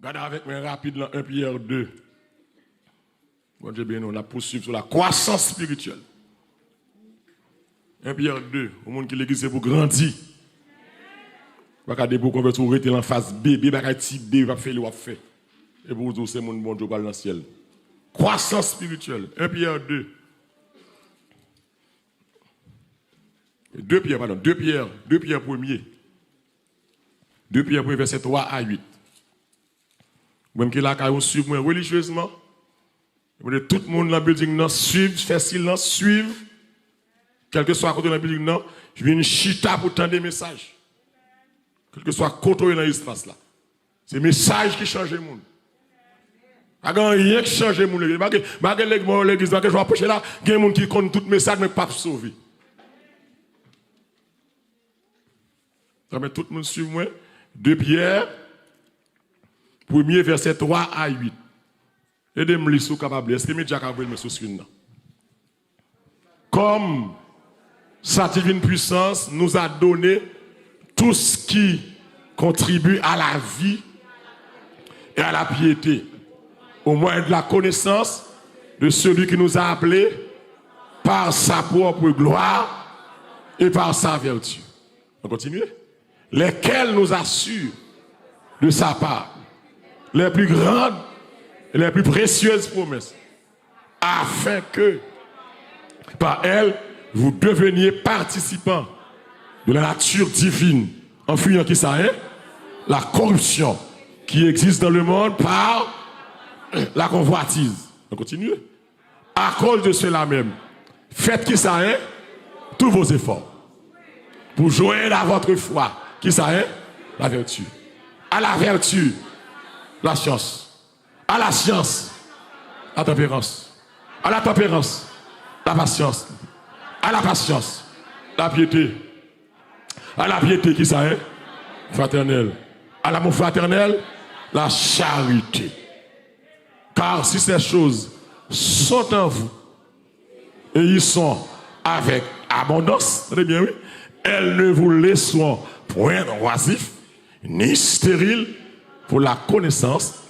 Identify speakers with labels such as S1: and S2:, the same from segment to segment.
S1: Regardez avec moi rapide dans 1 Pierre 2. Bon Dieu bien, on a poursuivi sur la croissance spirituelle. 1 Pierre 2, au monde qui l'église c'est pour grandir. Pas des pour convertir ou rester en face bébé, pas type B, va faire le va faire. Et pour vous c'est mon bon Dieu dans le ciel. Croissance spirituelle. 1 Pierre 2. 2 Pierre 1er. 2 Pierre 1er verset 3 à 8. Même que là quand on suit moi religieusement, tout le monde dans le building suivre, faire silence, suivre. Quel que soit à côté de la building, je viens chita pour tendre des messages. Quel que soit côté dans l'espace là. C'est le message qui change le monde. Il n'y a rien qui change le monde. Il n'y a pas l'église, je vais approcher là, il y a des gens qui connaissent tout le message, mais pas sauver. Tout le monde suit moi. 2 Pierre, 1er verset 3 à 8. Aidez-moi les sous capables. Est-ce que mes déjà capables me sous comme sa divine puissance nous a donné tout ce qui contribue à la vie et à la piété, au moyen de la connaissance de celui qui nous a appelés par sa propre gloire et par sa vertu. On continue. Lesquels nous assurent de sa part les plus grandes et les plus précieuses promesses, afin que par elles vous deveniez participants de la nature divine, en fuyant qui ça est la corruption qui existe dans le monde par la convoitise. On continue. À cause de cela même, faites qui ça est tous vos efforts pour joindre à votre foi qui ça est la vertu. À la vertu, la science. À la science, la tempérance. À la tempérance, la patience. À la patience, la piété. À la piété, qui ça est? Fraternelle. À l'amour fraternel, la charité. Car si ces choses sont en vous et ils sont avec abondance, très bien, oui, elles ne vous laisseront point oisifs ni stériles pour la connaissance.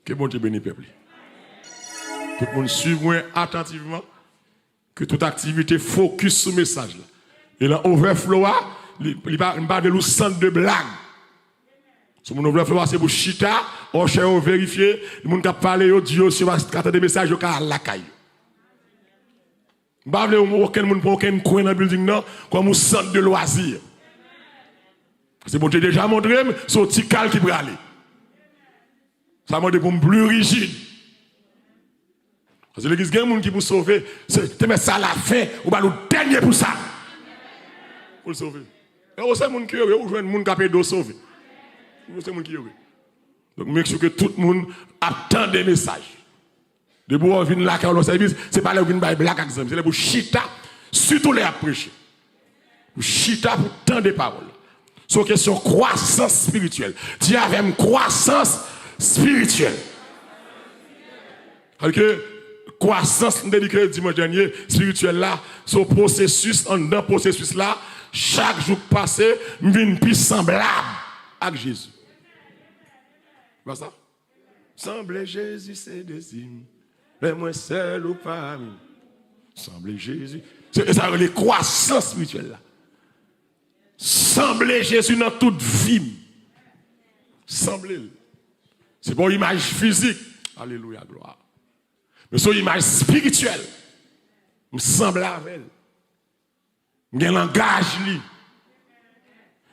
S1: Que bon Dieu bénisse peuple. Tout le monde suit moi attentivement. Que toute activité focus sur le message. Là. Et là, overflow, il parle de nous centre de blague. Si mon overflow, c'est pour chita, on cherche vérifier, le monde qui a parlé, Dieu, si on va des messages, il y a la caille. Je ne parle pas aucun monde pour aucun coin dans le building, non, comme un centre de loisirs. C'est bon, j'ai déjà montré, c'est un petit cal qui peut aller. Ça m'a dit pour plus rigide. Parce que l'église, il y a des gens qui pour sauver, c'est mettre ça à la fin, ou bien le dernier pour ça. Pour le sauver. Et aussi, les gens qui ont joué, les gens qui ont été sauvés. C'est les gens qui ont. Donc, make sure que tout le monde attend des messages. De bois venir là quand on service, c'est pas là où on va black exemple, c'est là pour chita, surtout les prêcher. Pour chita pour tant de paroles. C'est question croissance spirituelle. Dis avec croissance spirituelle. Alors que croissance dédiée dimanche dernier spirituelle là, ce processus en dans processus là, chaque jour passé, vient plus semblable à Jésus. Pas ça? Semble Jésus c'est désir. Mais moi seul ou pas. Semble Jésus. C'est ça les croissance spirituelle là. Semble Jésus dans toute vie. Semble. C'est pas une image physique. Alléluia, gloire. Mais c'est une image spirituelle. Me semble avec elle. J'ai un langage,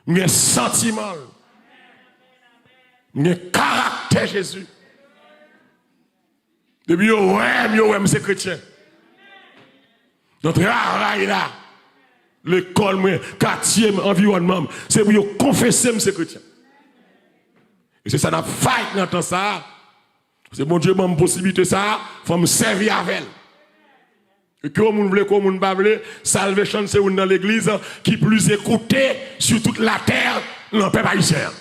S1: j'ai un sentiment, j'ai un caractère Jésus. Depuis ouais, c'est chrétien. Notre travail là, l'école, quartier, environnement, c'est pour confesser que c'est chrétien. Et c'est ça, n'a fight dans temps ça. C'est bon Dieu, m'a possibilité ça, faut me servir avec elle. Et que vous voulez, comme vous ne voulez, salvation c'est dans l'église qui plus écouté sur toute la terre, dans le peuple haïtien.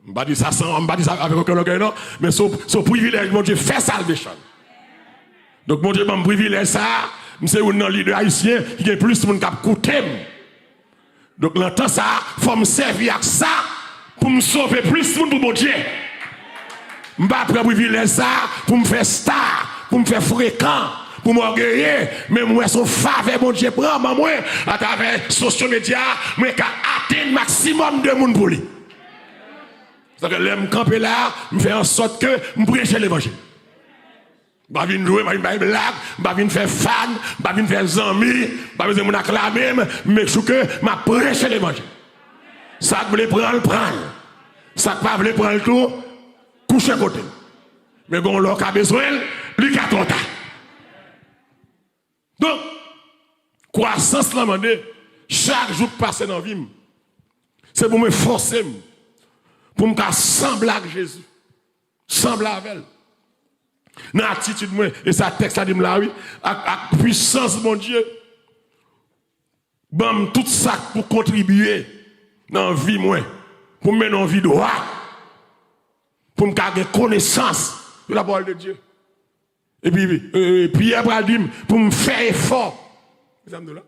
S1: Je ne vais pas dire ça sans, je ne vais pas dire ça avec aucun orgueil, non, mais son privilège, mon Dieu, fait salvation. Donc, mon Dieu, mon privilège, ça, c'est un leader haïtien qui a plus de monde qui a écouté. Donc, l'entend ça, il faut me servir avec ça pour me sauver plus de monde pour mon Dieu. Je ne vais pas prendre privilège ça pour me faire star, pour me faire fréquent, pour m'orgueiller. Mais moi, son faveur, mon Dieu, prend moi, à travers les sociaux médias, moi, je atteindre le maximum de monde pour lui. C'est-à-dire que je me camper là, je fais en sorte que je prêche l'évangile. Je ne vais pas jouer, je ne vais pas blague, je ne vais pas faire fan, je ne vais pas faire amis, je ne vais pas faire acclamer, mais je que je prêche l'évangile. Ça que vous voulez prendre, prendre. Ça que vous voulez prendre le tout, coucher côté. Mais bon, l'on a besoin, lui qui a ton temps. Donc, croissance là, chaque jour passé dans la vie, c'est pour me forcer, pour me sembler avec Jésus, sembler avec elle. Dans l'attitude, et ça texte a dit là, oui, avec puissance, mon Dieu, bon, tout ça pour contribuer dans la vie, moi, pour me mettre en vie droit, pour me garder connaissance de la parole de Dieu. Et puis, Pierre va dire, pour me faire effort. Vous avez là?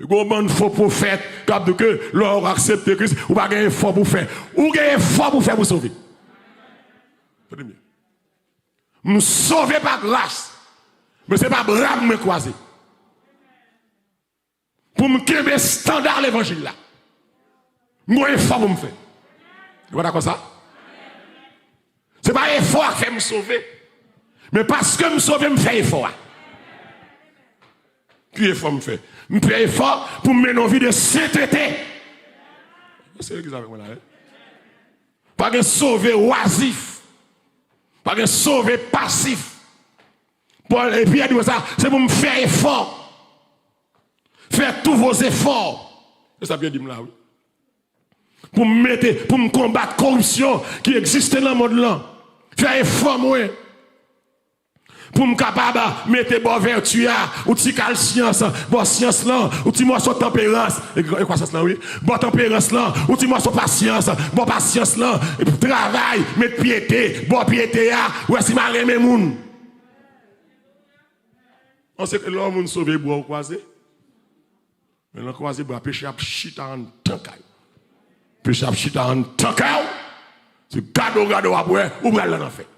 S1: Comment il faut prophète, comme que l'on accepte Christ, ou pas un effort pour faire. Ou un effort pour faire pour sauver. Je me sauver par grâce. Mais ce n'est pas brave me croiser. Pour me créer standard l'évangile là. Moi, effort pour me faire. Vous voyez comme ça? Ce n'est pas un effort qui fait me sauver. Mais parce que me sauver, me fait effort. Qui effort me fait? Me fait effort pour me mettre en vie de sainteté. C'est l'église avec moi là. Pas de sauver oisif. Pas de sauver passif. Et puis il dit ça, c'est pour me faire effort. Faire tous vos efforts. C'est ça bien dit là, oui. Pour me combattre la corruption qui existe dans le monde là. Faire effort, moi. Pour me capable de mettre bon vertu, ou ti cal science, bon science là, ou ti morceau tempérance, et quoi ça là, oui? Bon tempérance là, ou ti morceau patience, bon patience là, et puis travail, mettre piété, bon piété, ou est-ce que m'a aimé moun? On sait que l'homme sauvé bois au croisé. Mais le croisé bois péché à chita en tankay. Péché à chita en tankay. C'est gado à boire, ou bral l'en fait.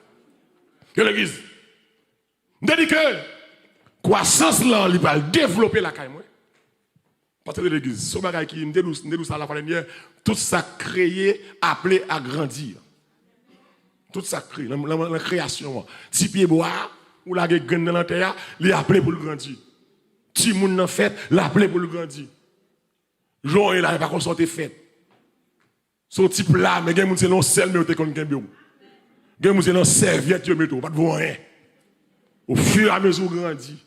S1: Que l'église. Je dis que croissance là, il va développer la caille. Parce que l'église, ce bagage qui me dénonce à la fois dernière, tout ça créé, appelé à grandir. Tout ça créé, la création. Si pied bois, ou la graine dans la terre, il est appelé pour le grandir. Si moun nan fait, l'appelé pour le grandir. Jean et là, il va consulter fait. Son type là, mais gen moun c'est non sel, mais vous te kon gen bio. Gen moun c'est non serviette, yo meto, pas de voir rien. Au fur et à mesure où grandit.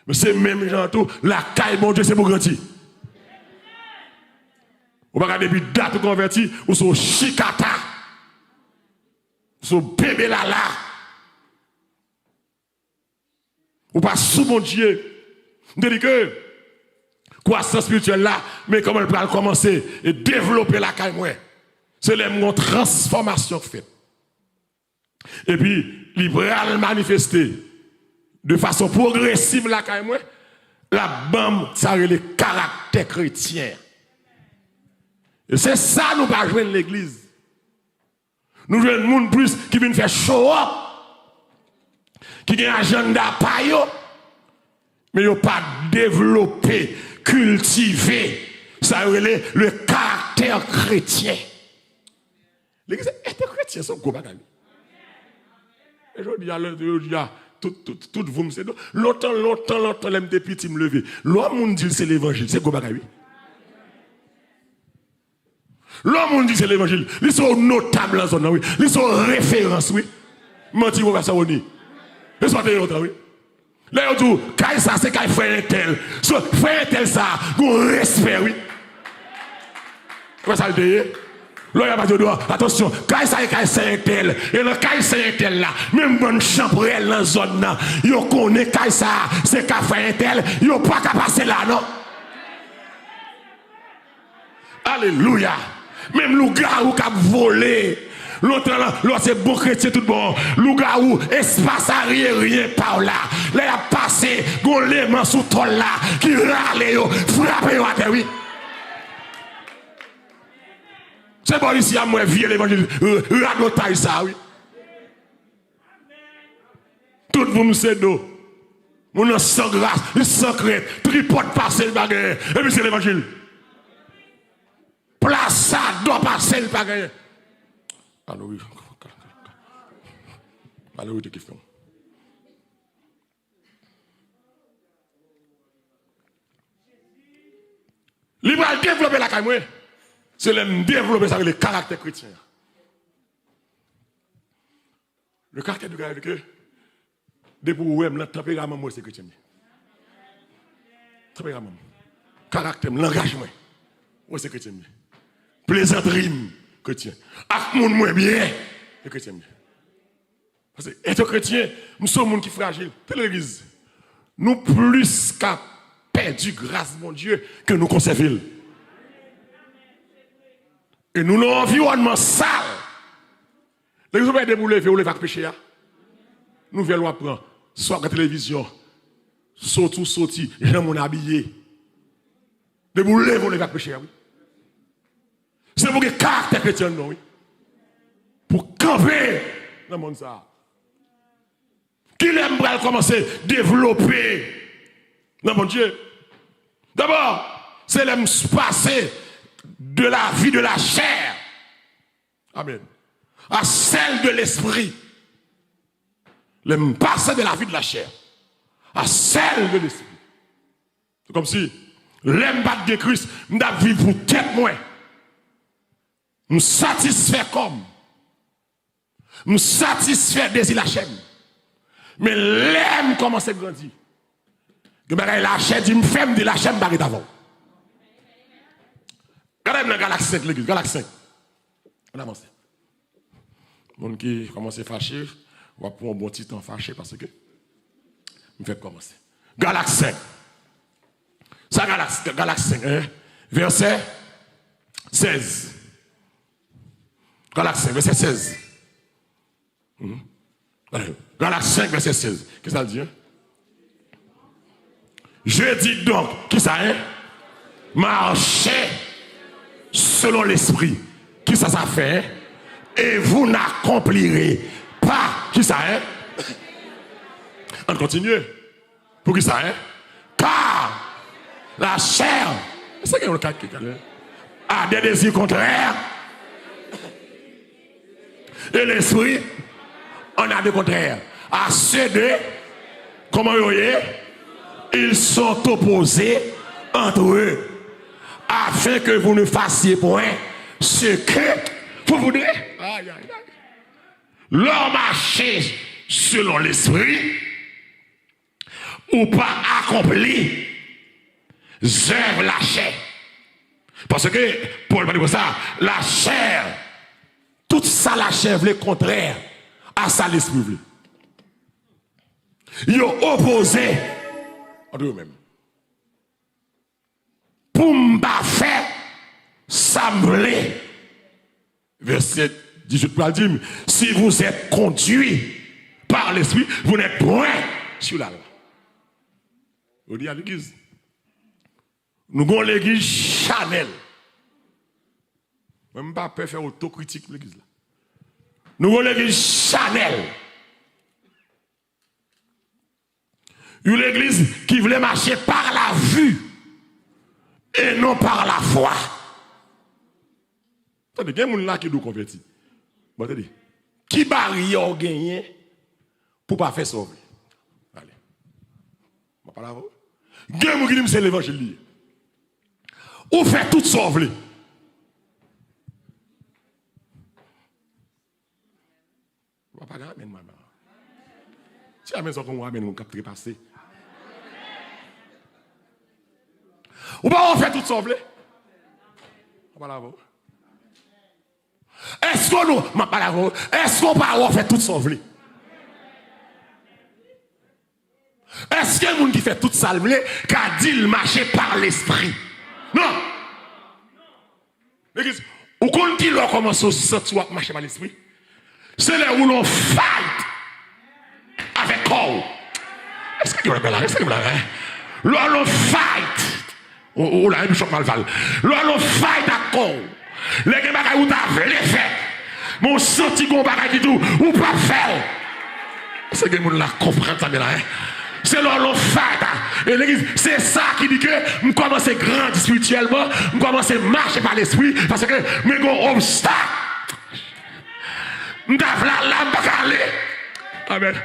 S1: Mais c'est même gens tout, la caille, mon Dieu, c'est pour grandir. Ou pas depuis date converti, ou son chicata, son bébé lala. Ou pas sous mon Dieu. Je dis que, croissance spirituelle là, mais comment elle peut commencer et développer la caille, moi. C'est une transformation faite. Et puis, il va manifester de façon progressive la caille, moi. La bande, ça a le caractère chrétien. Et c'est ça nous va jouer l'église. Nous jouons un monde plus qui vient faire show up, qui a un agenda payo, mais il n'a pas développé, cultivé, ça a le caractère chrétien. L'église est chrétien, c'est un gros bagage. Et je dis à tout vous me savez, longtemps, l'aime des petits me lever. L'homme dit c'est l'évangile, c'est gros bagage. L'homme dit c'est l'évangile. Ils sont notables en zone, oui. Ils sont références, oui. Menti, vous va ça, oui. Ils sont longtemps, oui. Là, on dit, quand ça, c'est quand frère un tel. Frère un tel, ça, on respect, oui. Comment ça le dit? Là, il y a pas de droit. Attention, quand ça, c'est un tel. Et le quand c'est un tel, là, même bonne chambrelle dans la zone, là, ils connaissent quand ça, c'est quand frère un tel, ils n'ont pas qu'à passer là, non? Alléluia. Même loup-garou qui a volé. L'autre c'est bon chrétien tout bon. Loup-garou, espace arrière, rien par là. Là, il a passé, gon léman sous tol là, qui râle, frappe à terre, oui. C'est bon ici à moi, vieux l'évangile, radotaille ça, oui. Tout le monde c'est d'eau. On a sans grâce, sans crainte, tripote passer le bagage. Et puis c'est l'évangile. Place ça, doit passer le bagage. Alors oui. Alors oui, des questions. Il va développer la caméra. C'est le développer ça avec le caractère chrétien. Le caractère du gars que depuis où le tempérament moi c'est chrétien. Tempérament. Caractère, l'engagement. Moi c'est chrétien. Plaisanterie chrétien. Ak moun moins bien c'est chrétien. Parce que être chrétien, nous sommes monde qui fragile. Telle l'église. Nous plus qu'à perdu grâce mon Dieu que nous conserver. Et nous avons un environnement sale. Les gens vont débouler, vous lever avec péché. Nous voulons apprendre. Soit la télévision, sorti, j'aime mon habillé. Débouler, vous lever avec péché. Oui. C'est pour que caractère chrétien, non, oui. Pour camper dans le monde ça. Qui aime commencer à développer dans mon Dieu. D'abord, c'est l'aime passer de la vie de la chair. Amen. À celle de l'esprit. L'aime passer de la vie de la chair. À celle de l'esprit. C'est comme si l'aime battre de Christ, m'da vivre pour tête moins. Nous satisfaire comme. Nous satisfaire désir la chair. Mais l'aime commence à grandir. Que la chair dit, me fait de la chair m'barre d'avant. Regardez dans Galaxie 5, l'église, Galaxie 5. On avance. Les gens qui commencent à fâcher, on va prendre un bon petit temps fâché parce que me fait commencer. Galaxie 5. Ça, Galaxie 5, hein? Verset 16. Galaxie 5, verset 16. Galaxie 5, verset 16. Qu'est-ce que ça veut dire? Je dis donc, qui ça est? Marchez selon l'esprit. Qui ça fait? Et vous n'accomplirez pas. Qui ça est? On continue. Pour qui ça est? Car la chair, c'est qu'il y a un cas qui a des désirs contraires. Et l'esprit, on a des contraires. À ceux deux, comment vous voyez? Ils sont opposés entre eux, afin que vous ne fassiez point ce que vous voudrez. Aïe, aïe, aïe. Leur marcher selon l'esprit, ou pas accomplir, œuvre la chair. Parce que, Paul va dire ça, la chair, tout ça la chair, le contraire à ça l'esprit. Ils ont opposé entre eux-mêmes. Pour m'ba faire sembler. Verset 18 pour dire, si vous êtes conduit par l'esprit, vous n'êtes point sur la loi. On dit à l'église. Nous avons l'église Chanel. Même pas peur faire autocritique l'église là. Nous avons l'église Chanel. Une église qui voulait marcher par la vue et non par la foi. Attendez, il y a des gens là qui nous convertis. Bon, attendez. Qui barrière gagné pour ne pas faire sauver? Allez. Je ne vais pas la voir. Il y a des gens qui disent c'est l'évangile. Ou fait tout sauver. Je ne vais pas la ramener, maman. Si la maison qu'on ramène, on capte passer. Ou pas on fait tout sauver? On va la voir. Est-ce qu'on nous, est-ce qu'on va faire tout sauver? Est-ce qu'il y a un qui fait tout salver, qui a dit le marcher par l'esprit? Non. L'église, ou qu'on dit l'on commence à sortir marcher par l'esprit? C'est là où l'on fight avec corps. Est-ce que vous l'avez là? Est-ce que vous l'avez? L'on fight. Oh là, il me choque mal. L'on fight à corps. Les gens où t'as fait les faits. Mon senti qu'on va qui tout, ou pas faire. C'est que moun la comprendre ça là. C'est l'on fait. Et l'église, c'est ça qui dit que je commence à grandir spirituellement, je commence à marcher par l'esprit, parce que je suis un obstacle. Je suis là, je suis amen.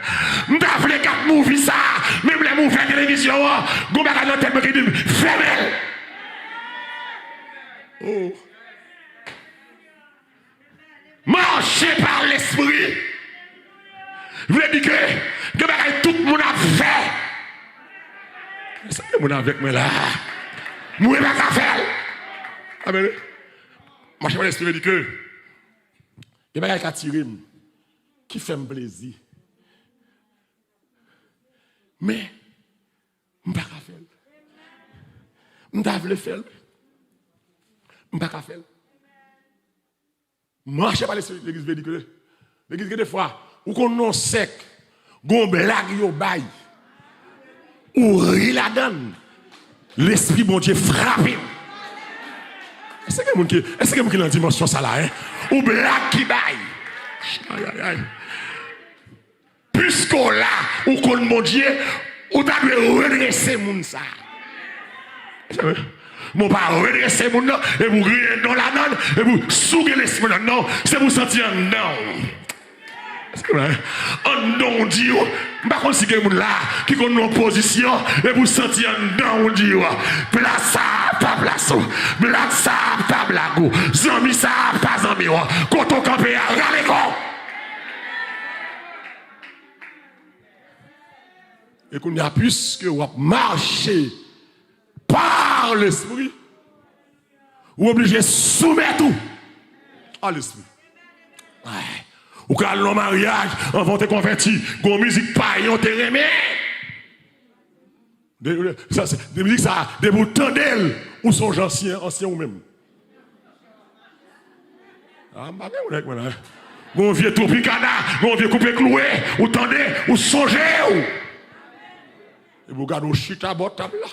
S1: Je suis les 4 movies ça, même les movies de télévision, je suis dans le thème qui dit fermez. Oh. Marcher par l'esprit. Je veux dire que tout le monde a fait. C'est que mon avec moi là. Moi je ne vais pas faire. Amen. Marcher par l'esprit veut dire que il y a des gens qui fait plaisir. Mais je ne vais pas faire. Je ne vais pas faire. Je ne vais pas faire. Marcher par l'esprit, l'église veut dire que l'église des fois, ou qu'on non sec, gon blague yo bail, ou ri la donne, l'esprit bon Dieu frappe. Est-ce que quelqu'un qui est dans la dimension ça là, hein? Ou blague qui bail. Aïe aïe aïe. Puisqu'on là, ou qu'on mon Dieu, ou t'as dû redresser moun ça. Mon pas redresser mon nom, et vous riez dans la donne, et vous souguez l'esprit dans non, c'est vous sentir non. C'est vrai. En non, Dieu, par contre, si quelqu'un là, qui est en position, et vous sentir non, Dieu, place ça, pas place, blague ça, pas blague, zombie ça, pas zombie, quand on campe, râlez quoi. Et qu'on y a plus que vous marchez par l'esprit, ou obligé de soumettre tout à l'esprit. Ouais. Ou quand le mariage, on va te convertir, qu'on musique paille, on te remet. Des musiques, ça, des bouts d'elle, ou sont anciens ou même. Ah, ma mère, on est là. Mon vieux topicana, mon vieux coupé cloué, ou tendez, ou songez, ou. Et vous regardez au chita bord table là.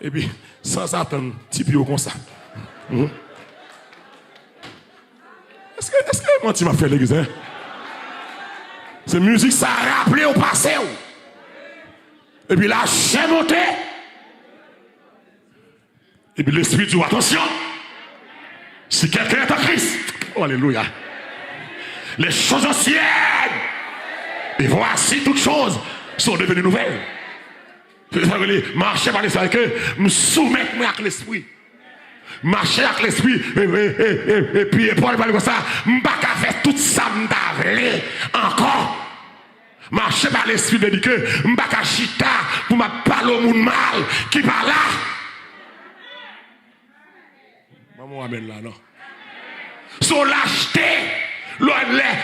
S1: Et puis, sans attendre, petit peu comme ça. Est-ce que tu m'as fait l'église? Hein? Cette musique, ça a rappelé au passé. Et puis la chair montée. Et puis l'esprit dit attention. Si quelqu'un est en Christ, oh, alléluia. Les choses anciennes. Et voici toutes choses sont devenues nouvelles. Marcher par l'esprit, que me soumettre avec l'esprit. Marcher avec l'esprit, et puis Paul parle comme ça, je ne vais pas faire tout ça, encore. Marcher par l'esprit veut dire que je ne vais pas chita pour me parler au monde mal qui parle là. Maman amène là, non? Son lâcheté.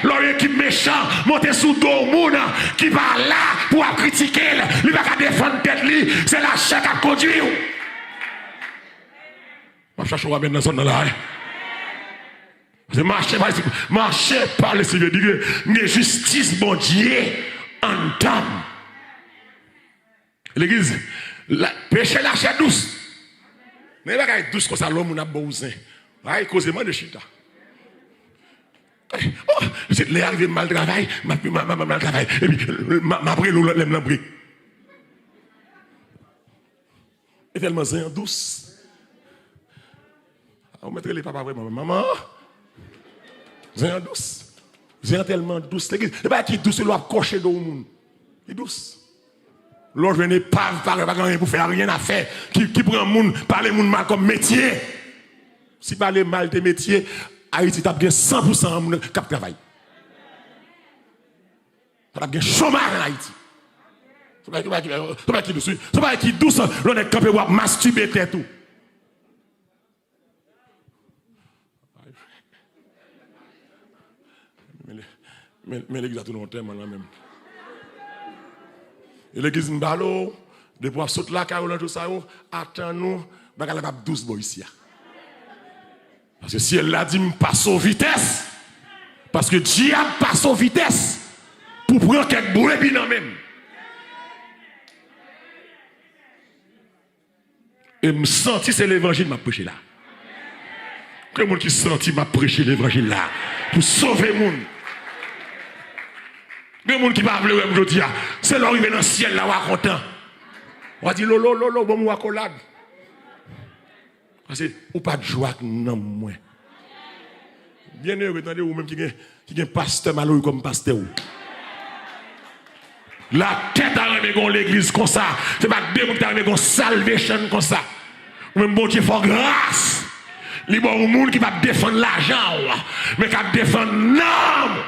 S1: Leur équipe méchant monter sous dos monde qui va là pour critiquer, il va défendre tête lui, c'est la chair qui a conduit. Je cherche à mettre dans son là. Marcher par le Seigneur, dire que justice bon Dieu en temps. L'église, péché la chair douce. Mais pas douce comme ça l'homme n'a pas besoin. Ouais, causement de chita. Oh, c'est l'arrivée de mal travail, mal travail. Et puis, ma brille, l'aime la brille. Et tellement c'est douce. On mettrait les papas vraiment, maman. C'est douce. C'est tellement douce. C'est pas qui douce, c'est l'on cocher dans le monde. Il est douce. L'autre venait pas rien pour faire rien à faire. Qui prend le monde, parler le monde mal comme métier. Si parler mal de métier, Haïti a bien 100% de cap travail. Tu as bien chômage en Haïti. C'est pas qui douce, l'on est campé pour masturber tout. Mais l'église a tout le temps, même. Et l'église Mbalo, de pouvoir sauter la carole, tout ça, attends-nous, elle va douce ici. Parce que si elle l'a dit, passe aux vitesse. Parce que Dieu passe aux vitesse pour prendre quelques brebis dans même. Et me sentir c'est l'évangile m'a prêché là. Que les gens qui sentent m'a prêché l'évangile là. Pour sauver les gens. Les gens qui ne parlent pas aujourd'hui, c'est leur arrivé dans le ciel là, on est content. On va dire lolo, bon, moi, accolade. Parce que, ou pas de joie, non, moi. Bien heureux, attendez, ou même qui est pasteur malheureux comme pasteur. La tête à l'église comme ça. C'est pas deux qui arrivent comme salvation comme ça. Ou même bon Dieu fait grâce. Les bons gens qui va défendre l'argent, mais qui va défendre l'âme.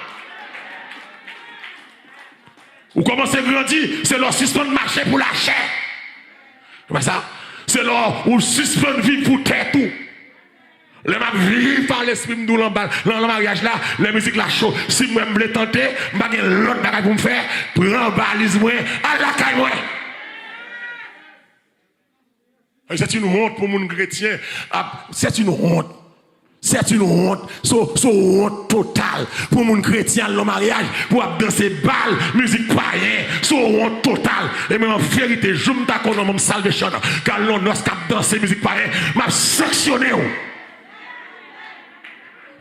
S1: Ou commencez à grandir, c'est leur suspendre marché pour la chair. C'est ça? C'est leur ou suspendre vie pour terre tout. Les m'a vivre par l'esprit de dans le mariage là, la musique là chaud. Si moi me voulais tenter, je vais l'autre bagage pour me faire, prends balise moi, à la caille moi. C'est une honte pour mon chrétien. C'est une honte. C'est une honte. C'est une honte totale pour mon chrétien le mariage, pour danser balle, musique païenne. C'est une honte totale. Et même en vérité, je me t'accorde dans mon salvation. Car l'on a dansé musique païenne, m'a sanctionné.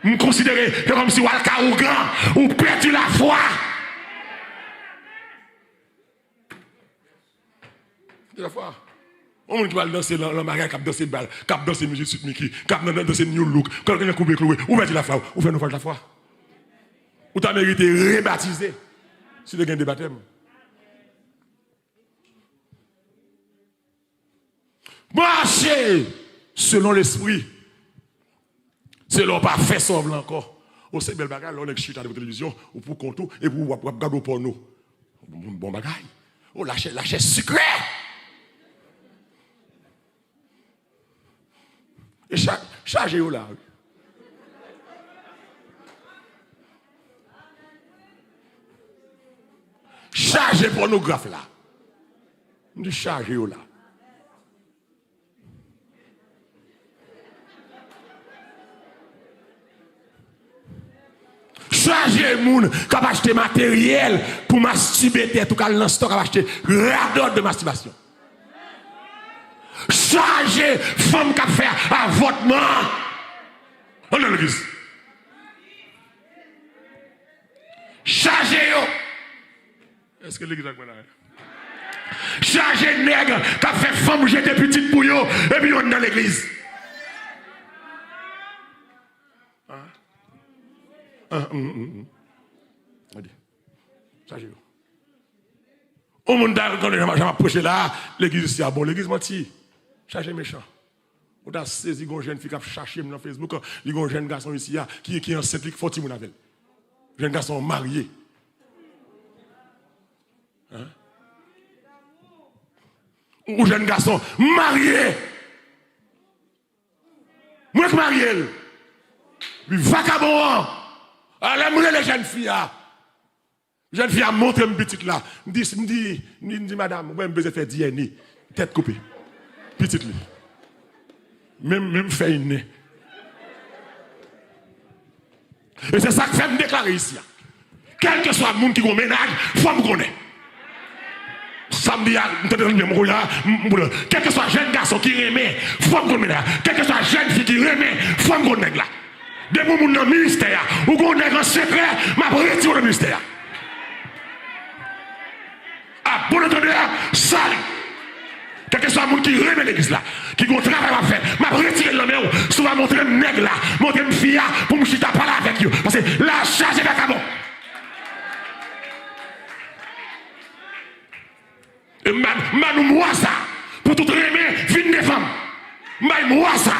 S1: Je me considère comme si Walka ou grand, ou perdu la foi. La foi. On va danser dans le mariage, cap danser balle, cap danser musique sur Mickey, cap danser New Look, quand on a coupé cloué, ou perdu la foi, ou fait nous faire la foi. Ou t'as mérité rebaptiser si tu as des baptêmes. Marchez selon l'esprit. C'est leur pas fait semblant encore. On sait bel bagage, on est chute à la télévision, ou pour compte, et pour regarder au porno. Bon bagage. Oh, lâchez sucré. Et chargez-vous là. Chargez pornographe là. Chargez-vous là. Chargez les gens qui ont acheté matériel pour masturber, tout cas, dans le stock, qui ont acheté radar de masturbation. Chargez les femmes qui ont fait avortement. On est l'église. Chargez-les. Est-ce que l'église a quoi là? Chargez les nègres qui ont fait femme jeter petite pour eux, et puis on est dans l'église. Au monde quand j'ai approché là, l'église c'est bon, l'église menti. Cherchez méchant. On a saisi une jeune fille qui a cherché dans Facebook, il y a un jeune garçon ici qui est enceinte, qui faut mon avec. Jeune garçon marié. Hein? Un jeune garçon marié. Moi qui marié. Puis vagabond. Alors, les jeunes filles, jeune fille a montré une petite là. Me dit, madame, moi, je besoin faire DNA, tête coupée. Petite là. Même fait une nez. Et c'est ça que fait me déclarer ici. Quel que soit le monde qui a un ménage, il faut me connaître. Samedi, quel que soit jeune garçon qui remet, il faut me connaître. Quel que soit jeune fille qui remet, il faut me connaître là. Des gens dans le ministère, ou qu'on est en secret, m'a retiré le ministère. Ah, bon entendeur, salut. Quel que soit le monde qui remet l'église là, qui a un travail à faire, m'a retiré le main, souvent montrer un nègre là, montrer une fille pour me chiter parler avec eux. Parce que la charge est vagabond. Et moi ça, pour tout remet, vine des femmes. Moi ça.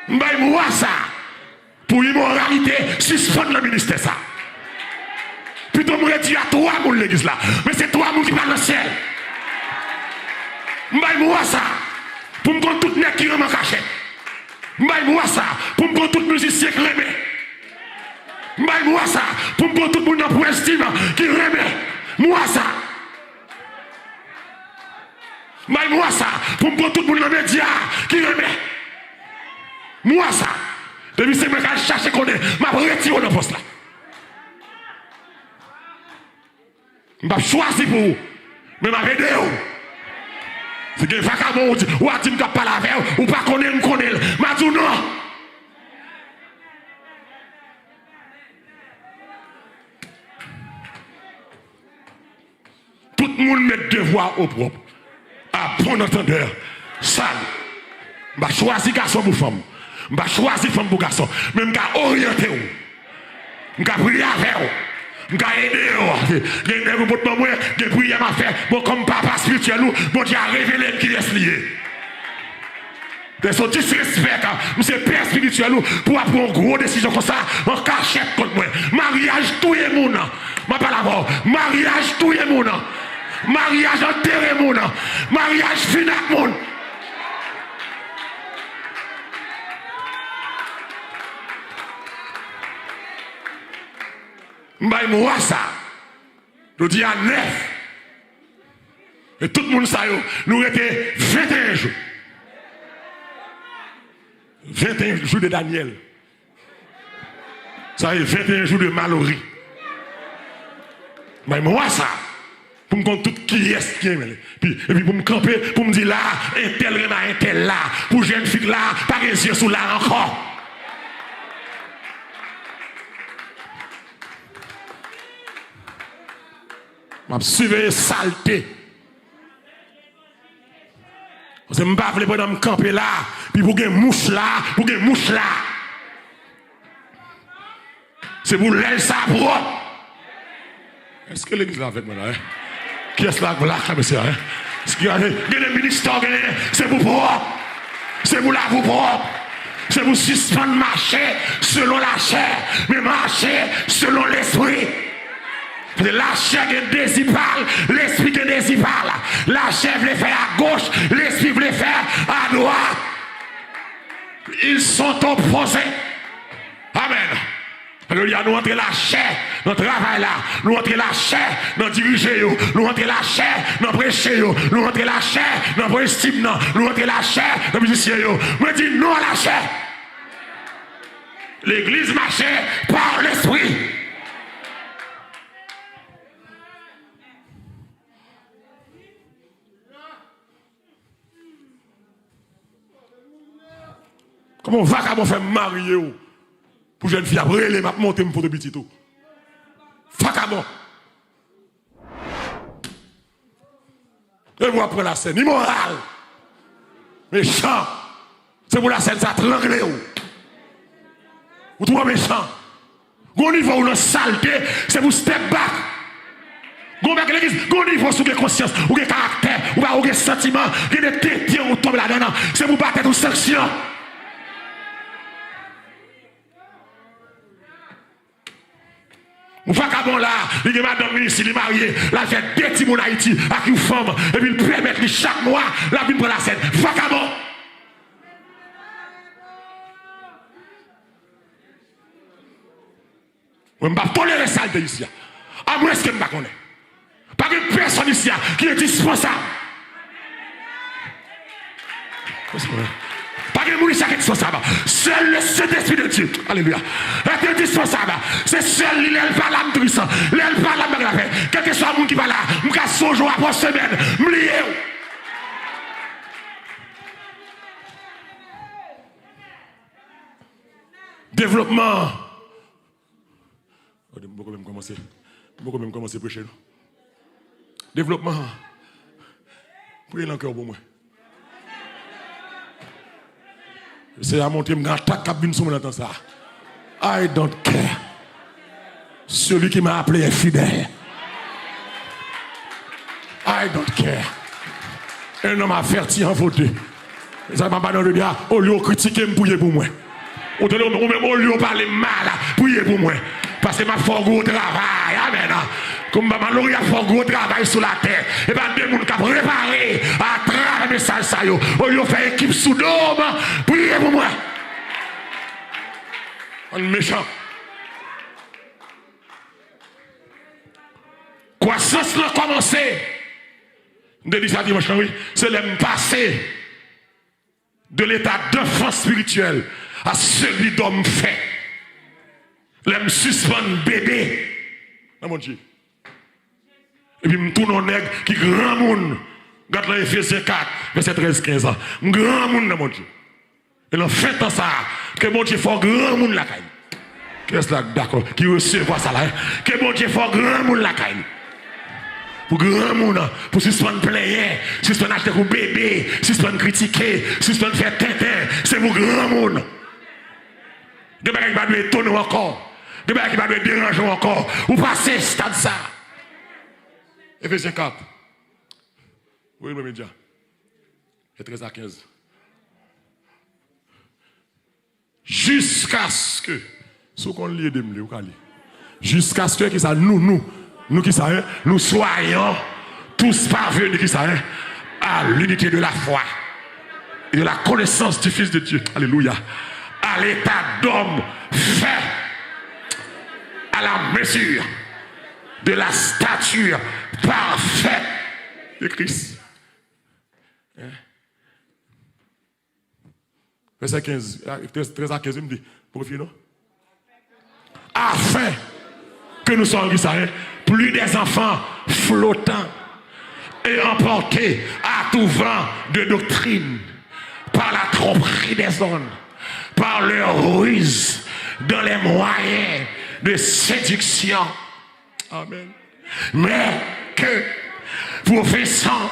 S1: Moi ça pour immoralité suspendre le ministère ça. Plutôt me dire à toi mon l'église là, mais c'est toi mon qui parle dans le ciel. Moi ça pour me prendre toute nègre qui remet en cachette. Moi ça pour me prendre toute musicien qui remet. Moi ça pour me prendre tout le monde dans estime qui remet. Moi ça. Moi ça pour me prendre tout le monde dans les médias qui remet. Moi ça, depuis c'est moi qui cherche qu'on est, m'a retiré dans le poste là. Je vais choisir pour vous. Mais je vais aider vous. C'est que vacabond ou a dit que pas la veille ou pas connaître, me connaître. Je dis non. Tout le monde met devoir au propre. À bon entendeur. Sale. Je vais choisir garçon pour femme. Je vais choisir femme pour garçon. Mais je vais orienter vous. Je vais prier avec vous. Je vais aider vous. Je vais prier ma faire. Bon, comme papa spirituel, bon Dieu a révélé qui est lié. C'est son disrespect. C'est père spirituel pour prendre une grosse décision comme ça. En cachette contre moi. Mariage, tout le monde. Je ne parle pas. Mariage, tout le monde. Mariage, enterré monde. Mariage, final monde. Moi, ça. Je dis à 9. Et tout le monde, ça, nous étions 21 jours. 21 jours de Daniel. Ça y est, 21 jours de Mallory. Moi, ça. Pour me compter tout qui est qui est. Et puis pour me camper, pour me dire là, un tel là. Pour jeune fille là, pas les yeux sous là encore. Je surveille saleté. Parce que je ne veux pas me camper là, puis pour une mouche là, C'est pour l'aile ça propre. Est-ce que l'église là avec moi là? Qui est-ce là, monsieur? Est-ce qu'il y a des ministères, c'est pour propre. C'est pour la vous propre. C'est pour suspendre marcher selon la chair, mais marcher selon l'esprit. La chair est désir parle, l'esprit est désir parle. La chair veut faire à gauche, l'esprit veut faire à droite. Ils sont opposés. Amen. Alléluia, nous entrons la chair dans le travail là, nous entrons la chair dans diriger, nous entrons la chair dans prêcher, nous entrons la chair dans estime, nous entrons la chair dans musicien. Je dis non à la chair. L'église marchait par l'esprit. Comment vagabond fait marier pour jeune fille après les m'a monter pour de petit tout. Vagabond. Et vous après la scène immoral. Méchant. C'est pour la scène ça tranglé ou. Vous trouvez méchant. Au niveau où le saleté, c'est pour step back. Au niveau sous les conscience, ou les caractères, ou les sentiments, ou les tétés, ou tombe là-dedans. C'est pour battre une sanction. Ou vagabond là, il y a madame ministre, il est marié, là fait deux petits moun Haïti avec une femme, et puis il permet chaque mois, la vie pour la scène. Vagabond! Je ne vais pas tolérer ça ici. À moins que je ne connais pas. Pas une personne ici qui est dispensable. Pas de monde qui est dispensable. Seul le Saint-Esprit de Dieu. Alléluia. Est indispensable. C'est seul il parle à m'trissant. Il parle à m'grave. Quel que soit le monde qui va là, m'casse son jour après semaine. M'lié. Développement. Je vais même commencer à prêcher. Développement. Priez encore pour moi. C'est à montrer une attaque cabine sur mon temps ça. I don't care. Celui qui m'a appelé est fidèle. I don't care. Un homme averti en voté. Ça m'a pas dans le bien. Au lieu de critiquer, me prier pour moi. Ou même au lieu de parler mal, prier pour moi. Parce que m'a fait un gros travail. Amen. Comme maman Laurie a fait un gros travail sur la terre. Et bien, des gens qui ont préparé à travers le message. Au lieu de faire équipe sous d'homme, priez pour moi. On est méchant. Croissance a commencé. De ça dimanche, oui. C'est le passé de l'état d'enfant spirituel à celui d'homme fait. L'aime suspendre bébé. Non, mon Dieu. Et puis, je tourne un nègre qui est grand monde. Regarde dans Éphésiens 4, verset 13-15 ans. Grand monde dans mon Dieu. Et en fait, ça, que mon Dieu fait grand monde la caille. Qu'est-ce que d'accord? Qui recevoir ça là? Que mon Dieu fait grand monde la caille. Pour grand monde, pour suspendre player, suspendre acheter pour bébé, suspendre critiquer, suspendre faire tintin, c'est pour grand monde. De bagages qui va nous étonner encore, de bagages qui va nous déranger encore, ou passer stade ça. Éphésiens 4. Oui, le média. Et 13 à 15. Jusqu'à ce que, ce qu'on lit de me jusqu'à ce que ça, nous qui ça, nous soyons tous parvenus qui ça, à l'unité de la foi et de la connaissance du Fils de Dieu. Alléluia. À l'état d'homme fait à la mesure de la stature parfaite de Christ. Verset 15, 13 à 15, il me dit, pour finir, non? Afin que nous soyons plus des enfants flottants et emportés à tout vent de doctrine par la tromperie des hommes, par leur ruse dans les moyens de séduction. Amen. Mais que, professant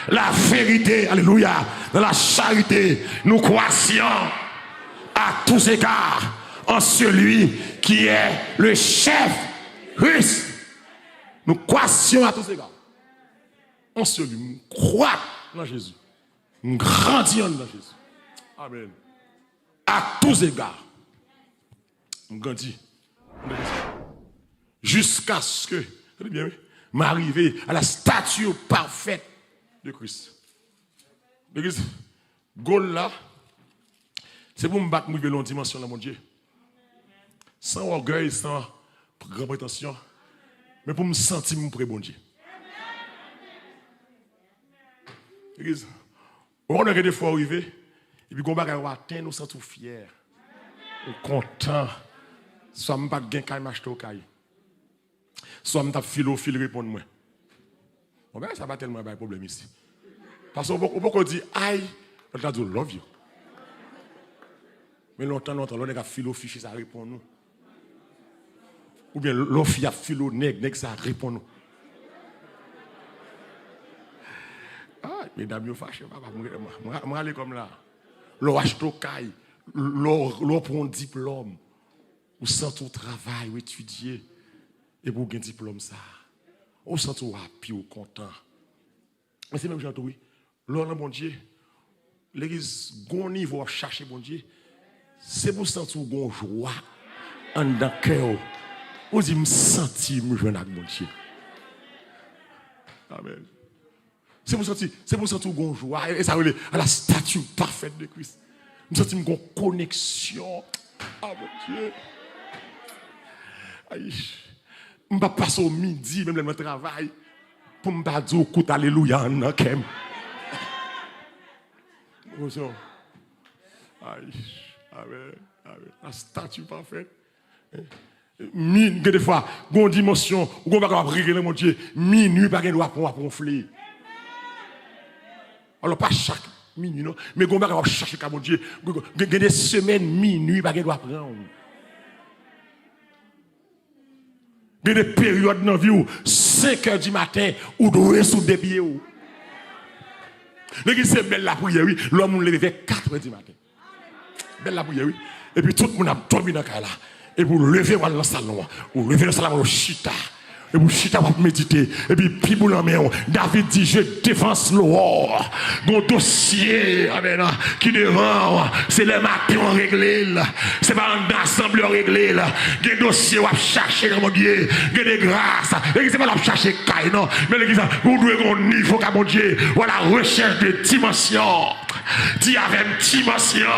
S1: la vérité, alléluia, dans la charité, nous croissions à tous égards en celui qui est le chef Christ. Nous croissions à tous égards en celui, nous croyons dans Jésus, nous grandions dans Jésus. Amen. À tous égards, nous grandissons jusqu'à ce que, m'arriver à la stature parfaite de Christ. L'église, goal là, c'est pour me battre dans une dimension là, mon Dieu. Sans orgueil, sans grande prétention, mais pour me sentir mon prêt, bon Dieu. L'église, on a des fois arrivé, et puis on va atteindre, nous sommes fiers, contents, soit je pas de gain quand je m'achète au cahier. Soit je fil répondre moi. Bon ben ça va tellement pas de problème ici. Parce qu'on peut dire aïe, on t'a dit love you. Mais longtemps on a fil fichier ça répond nous. Ou bien l'offre a fil nèg ça répond nous. Ah, mesdames, vous fâchez, papa, moi aller comme là. L'on achète au cahier, l'on prend un diplôme, ou sans ton travail, ou étudier. Et pour gagner un diplôme, ça, on sent tout happy ou content. Mais c'est même genre, oui, l'on a bon Dieu, l'église, bon niveau à chercher bon Dieu, c'est pour sentir une joie en dans le cœur. On dit, me sentir, me joindre avec bon Dieu. Amen. C'est pour sentir une joie, et ça relève à la statue parfaite de Christ. Me sentir une connexion à mon Dieu. Aïe. Je ne vais pas passer au midi, même dans le travail, pour me dire écoute, alléluia, en kem. Aïe, amen, amen. La statue parfaite. Des fois, une dimension, on va régler mon Dieu, minuit, pas de doigt pour gonfler. Alors, pas chaque minuit, non, mais on va chercher mon Dieu. Il y a des semaines, minuit, pas de doigt prendre. Il y a des périodes dans la vie où 5 heures du matin, ou doit sous des pieds. L'église, c'est belle la prière, oui. L'homme levé vers 4 heures du matin. Belle la prière, oui. Et puis tout le monde a dormi dans le cas là. Et vous levez dans le salon, vous levez dans le salon, vous chita. Et vous chita pour méditer. Et puis vous l'emmènez. David dit, je défense l'or. Mon dossier, amen, qui devant, c'est les matins réglés. C'est pas un ensemble réglé. Des dossiers à chercher, mon Dieu. Des grâces. L'église, c'est pas la chercher caille, non. Mais l'église, vous devez avoir un niveau, mon Dieu. Voilà, recherche de dimension. Dis avec dimension.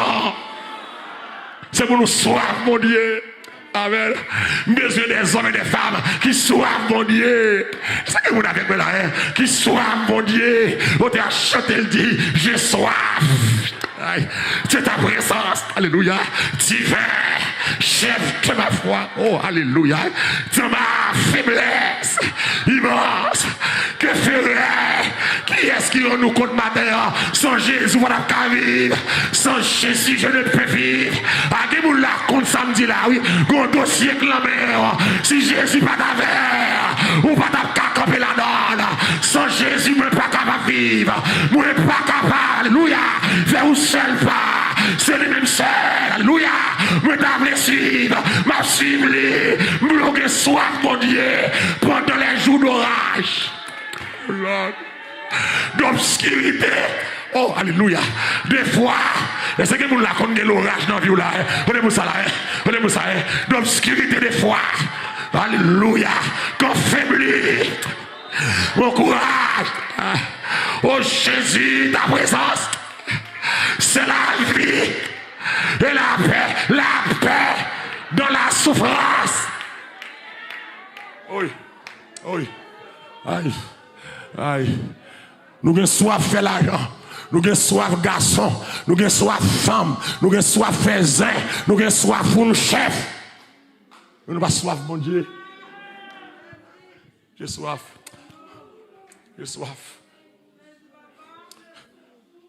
S1: C'est pour nous soif, mon Dieu. Amen. Besoin des hommes et des femmes qui soivent, mon Dieu. C'est que vous avez fait là, hein? Qui soivent, mon Dieu. On t'a chanté, il dit, j'ai soif. C'est ta présence. Alléluia. Divin, chef de ma foi. Oh, alléluia. Dans ma faiblesse immense, qui nous compte matin. Sans Jésus, on n'a pas vivre. Sans Jésus, je ne peux vivre. À des gens là, compte samedi là, oui. Gros dossier clamé. Si Jésus pas d'affaire, ou pas camper la donne. Sans Jésus, je ne peux pas capable vivre. Je ne peux pas capable. Alléluia. Faire où seul pas. C'est les mêmes seuls. Alléluia. Je ne suivre. Ma suivre. Je ne soif, mon Dieu. Pendant les jours d'orage. D'obscurité. Oh, alléluia. Des fois, est-ce que vous la connaissez l'orage dans la vie là? Prenez-moi ça là. Prenez-moi ça. D'obscurité des fois. Alléluia. Quand faiblit. Mon courage. Oh Jésus, ta présence. C'est la vie. Et la paix dans la souffrance. Oui. Oui. Aïe. Aïe. Nous avons soif de faire l'argent. Nous avons soif garçon. Nous avons soif femme. Nous avons soif faisin. Nous avons soif pour nous chef. Nous n'avons pas soif, mon Dieu. J'ai soif. J'ai soif.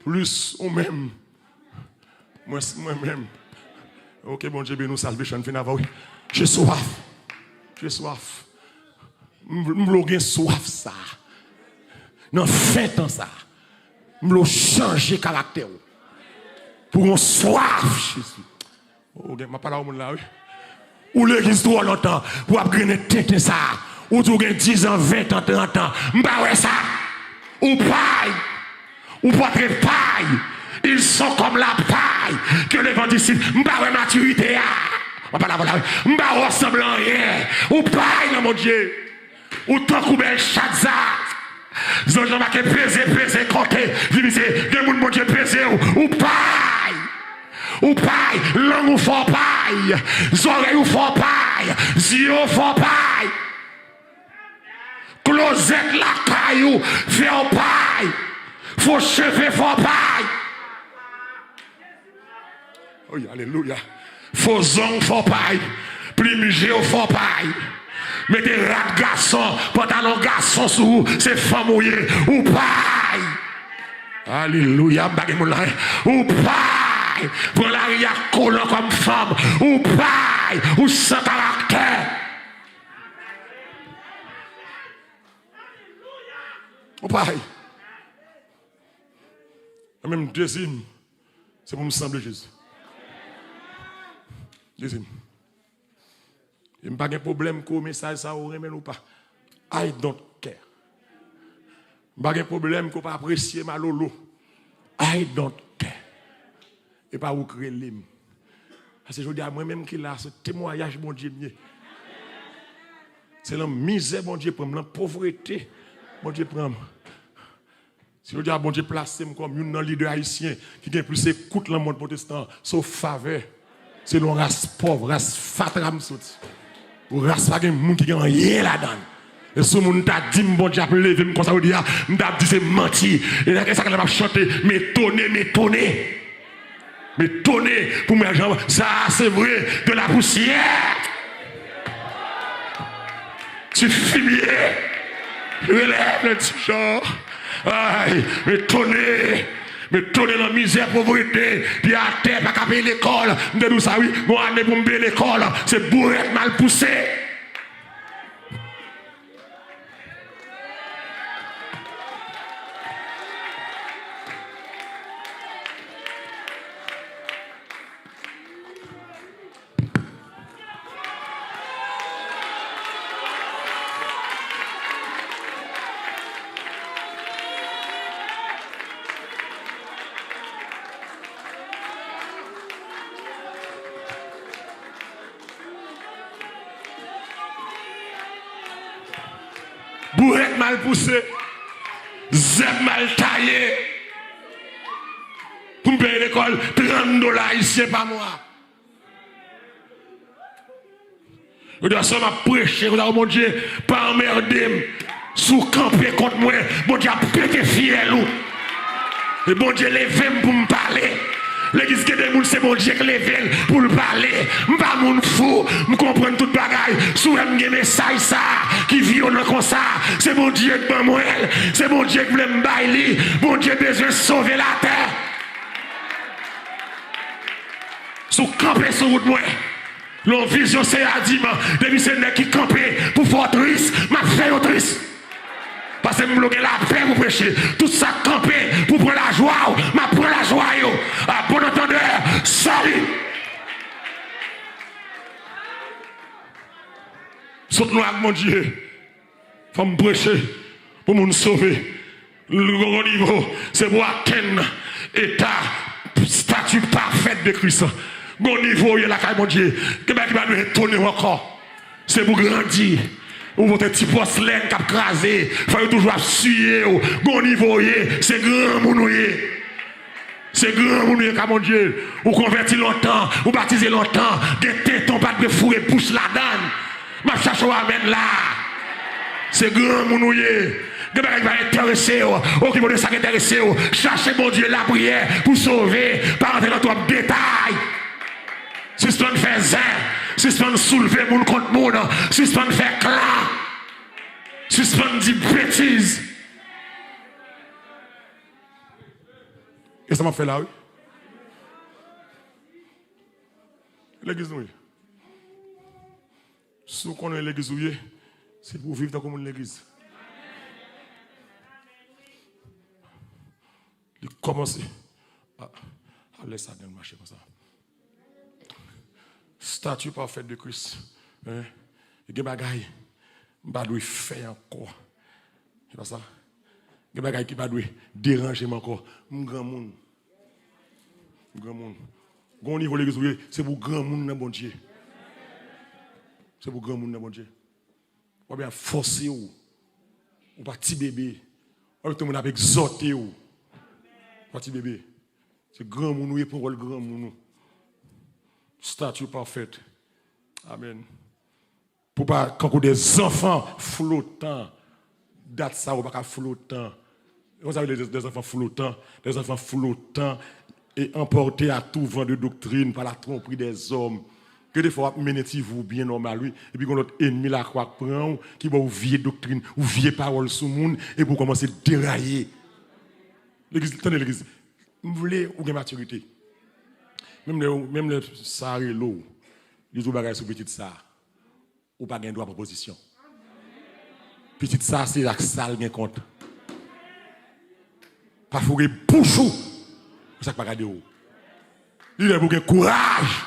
S1: Plus ou même. Moi-même. Ok, bon Dieu, nous salvation fin avant. J'ai soif. J'ai soif. J'ai soif ça. Non, fait en ça. M'lo changer caractère. Pour qu'on soif Jésus. Oh, m'a pas là au monde là, oui. Ou l'église trop longtemps pour apprendre tête ça. Ou tu as 10 ans, 20 ans, 30 ans. M'pa ouais ça. Ou paille. Ou pas très paille. Ils sont comme la paille que les vents d'ici. M'pa ouais maturité. M'pa là voilà. M'pa ressemble à rien. Ou paille, mon Dieu. Ou tant qu'on belle chadza. Jean marqué pesé, compté. Divisé, des moun mon Dieu pesé ou paille. Ou paille, langue ou fort paille. Oreilles ou fort paille. Yeux ou fort paille. Closette la caillou, fait en paille. Faux cheveux fort paille. Oui, alléluia. Faux ongles fort paille. Plumigé au fort paille. Mettez rat garçon, pantalon garçon sous vous, c'est femme mouillée, ou paille. Alléluia, ou paille. Pour l'arrière collant comme femme, ou paille, ou sans caractère. Ou paille. Même deuxième, c'est pour me sembler Jésus. Deuxième. Il n'y a pas de problème que le message ça ou remet ou pas. I don't care. Il n'y a pas de problème qu'on pas apprécier ma lolo. I don't care. Et pas où créer l'hymne. Parce que je dis à moi-même qu'il a ce témoignage, mon Dieu. C'est la misère, mon Dieu, prend la pauvreté, mon Dieu, prend. Si je dis à mon Dieu, placez comme un leader haïtien qui a plus écoute le monde protestant, sauf faveur. C'est une race pauvre, race fatram sauti. Ou race pas de monde qui a rien là-dedans. Et ce monde t'a dit, bon Dieu, levé comme ça, on dit, m't'a dit c'est menti. Et là, ça m'a chanté, m'étonner. Pour mes gens, ça c'est vrai, de la poussière. Tu fumier. Relève le petit genre. Aïe, m'étonner dans la misère, pauvreté, puis à terre, pas payer l'école. De nous ça, oui, bon, année pour me payer l'école, c'est bourrette mal poussé. Bourrette mal poussée, zèbre mal taillé. Pour me payer l'école, $30 ici, pas moi. Vous devez seulement prêcher, vous avez mon Dieu, pas emmerder, sous camper contre moi, mon Dieu a pété fiel. Et mon Dieu, levez-moi pour me parler. L'église qui est des gens, c'est mon Dieu qui lève pour le parler. Je ne suis pas mon fou, je comprends toute bagaille. Si vous avez un message ça, qui viole comme ça, c'est mon Dieu qui m'a moi. C'est mon Dieu qui veut me bailler. Mon Dieu besoin de sauver la terre. Si vous campez sur route, moi. L'on vision c'est à dire, des missionnaires qui campent pour faire triste, m'a fait triste. Parce que je bloquer la paix pour prêcher. Tout ça camper pour prendre la joie. Ma prendre la joie. À bon entendeur, salut. Saute-nous avec mon Dieu. Il faut me prêcher pour nous sauver. Le grand niveau, c'est pour atteindre l'état, statut parfait de Christ. Bon niveau, il y a la caille, mon Dieu. Que va nous retourner encore. C'est pour grandir. Ou votre petit porcelaine qui a crasé, il faut toujours suer. Bon niveau, c'est grand moun. C'est grand moun, mon Dieu. Ou converti longtemps, ou baptisé longtemps, des tétons pas de fourrer, pousse la donne. Ma cherche à amène là. C'est grand moun. De bagay va intéresser, qui va ça intéresser, cherchez mon Dieu la prière pour sauver, pas rentrer dans ton détail. Suspend faire zin, suspend soulever moun contre moun, suspend faire clan, suspend dire bêtises. Et ça m'a fait là, oui. L'église, oui. Si vous connaissez l'église, oui, c'est pour vivre comme l'église. Il commence à laisser ça dans le marché comme ça. Statue parfaite de Christ. Il y a des bagailles qui ne doivent faire encore. C'est pas ça. Il y a des bagailles qui ne doivent déranger encore. Grand monde. Grand monde. Grand niveau de l'église, c'est pour grand monde dans bon Dieu. C'est pour grand monde dans bon Dieu. On va bien forcer ou pas petit bébé. On va bien exhorter ou. Petit bébé. C'est grand monde pour le grand monde. Statue parfaite. Amen. Pour pas quand des enfants flottants, date ça ou pas flottants. Vous savez des enfants flottants et emportés à tout vent de doctrine par la tromperie des hommes. Que des fois menez-vous bien normal lui et puis quand notre ennemi la croix prend qui va ou vieille doctrine ou vieille parole sur monde et pour commencer à dérailler. L'église, tenez l'église. Vous voulez ou une maturité. Même le saré l'eau, les autres bagages sur petite ça, ou pas gain droit de proposition. Petite ça, c'est la salle gain compte. Pas faut que bouchou, ça pas garder ou. Il a beaucoup courage.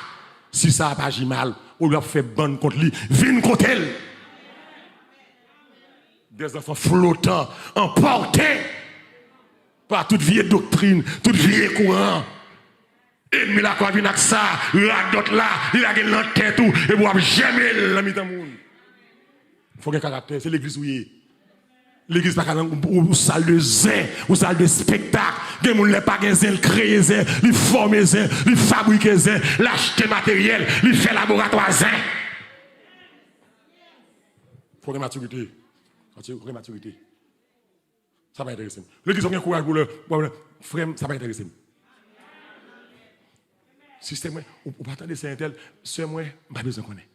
S1: Si ça n'a pas agi mal, on lui a fait bonne contre lui, viens contre elle. Des enfants flottants, emportés par toute vieille doctrine, toute vieille courant. Ennemi la quoi vient avec ça, la d'autres là, il a gagné la tête tout, et vous jamais la mis dans le monde. Il faut qu'il y ait un caractère, c'est l'église où il est. L'église pas ou salle de zin, ou salle de spectacle. Des gens ne pas zin, créer zin, ils former zin, ils fabriquer zin, l'acheter matériel, ils faire laboratoire zin. Il faut une maturité. Maturité. Ça va intéresser. L'église a un courage pour le frère, ça va intéresser. Si c'est moi, ou pas attendre c'est un tel, c'est moi, je n'ai besoin de connaître.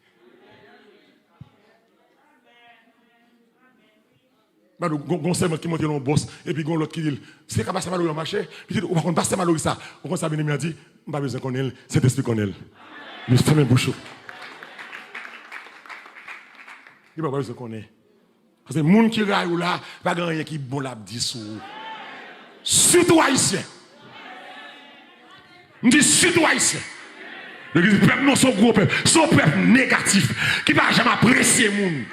S1: Gon qui monte dans le boss, et puis l'autre qui dit, c'est capable de faire marché, puis on va contre passer mal ça. On va bien dit, je n'ai pas besoin de connaître, c'est esprit connaître. Mais je fais mes bouchons. Il n'a pas besoin de connaître. Parce que les gens qui raillent là, pas rien qui bon la dit sur. Surtout haïtien. Je dis surtout haïtien. Le peuple non son gros peuple, son peuple négatif, qui ne va jamais apprécier les gens.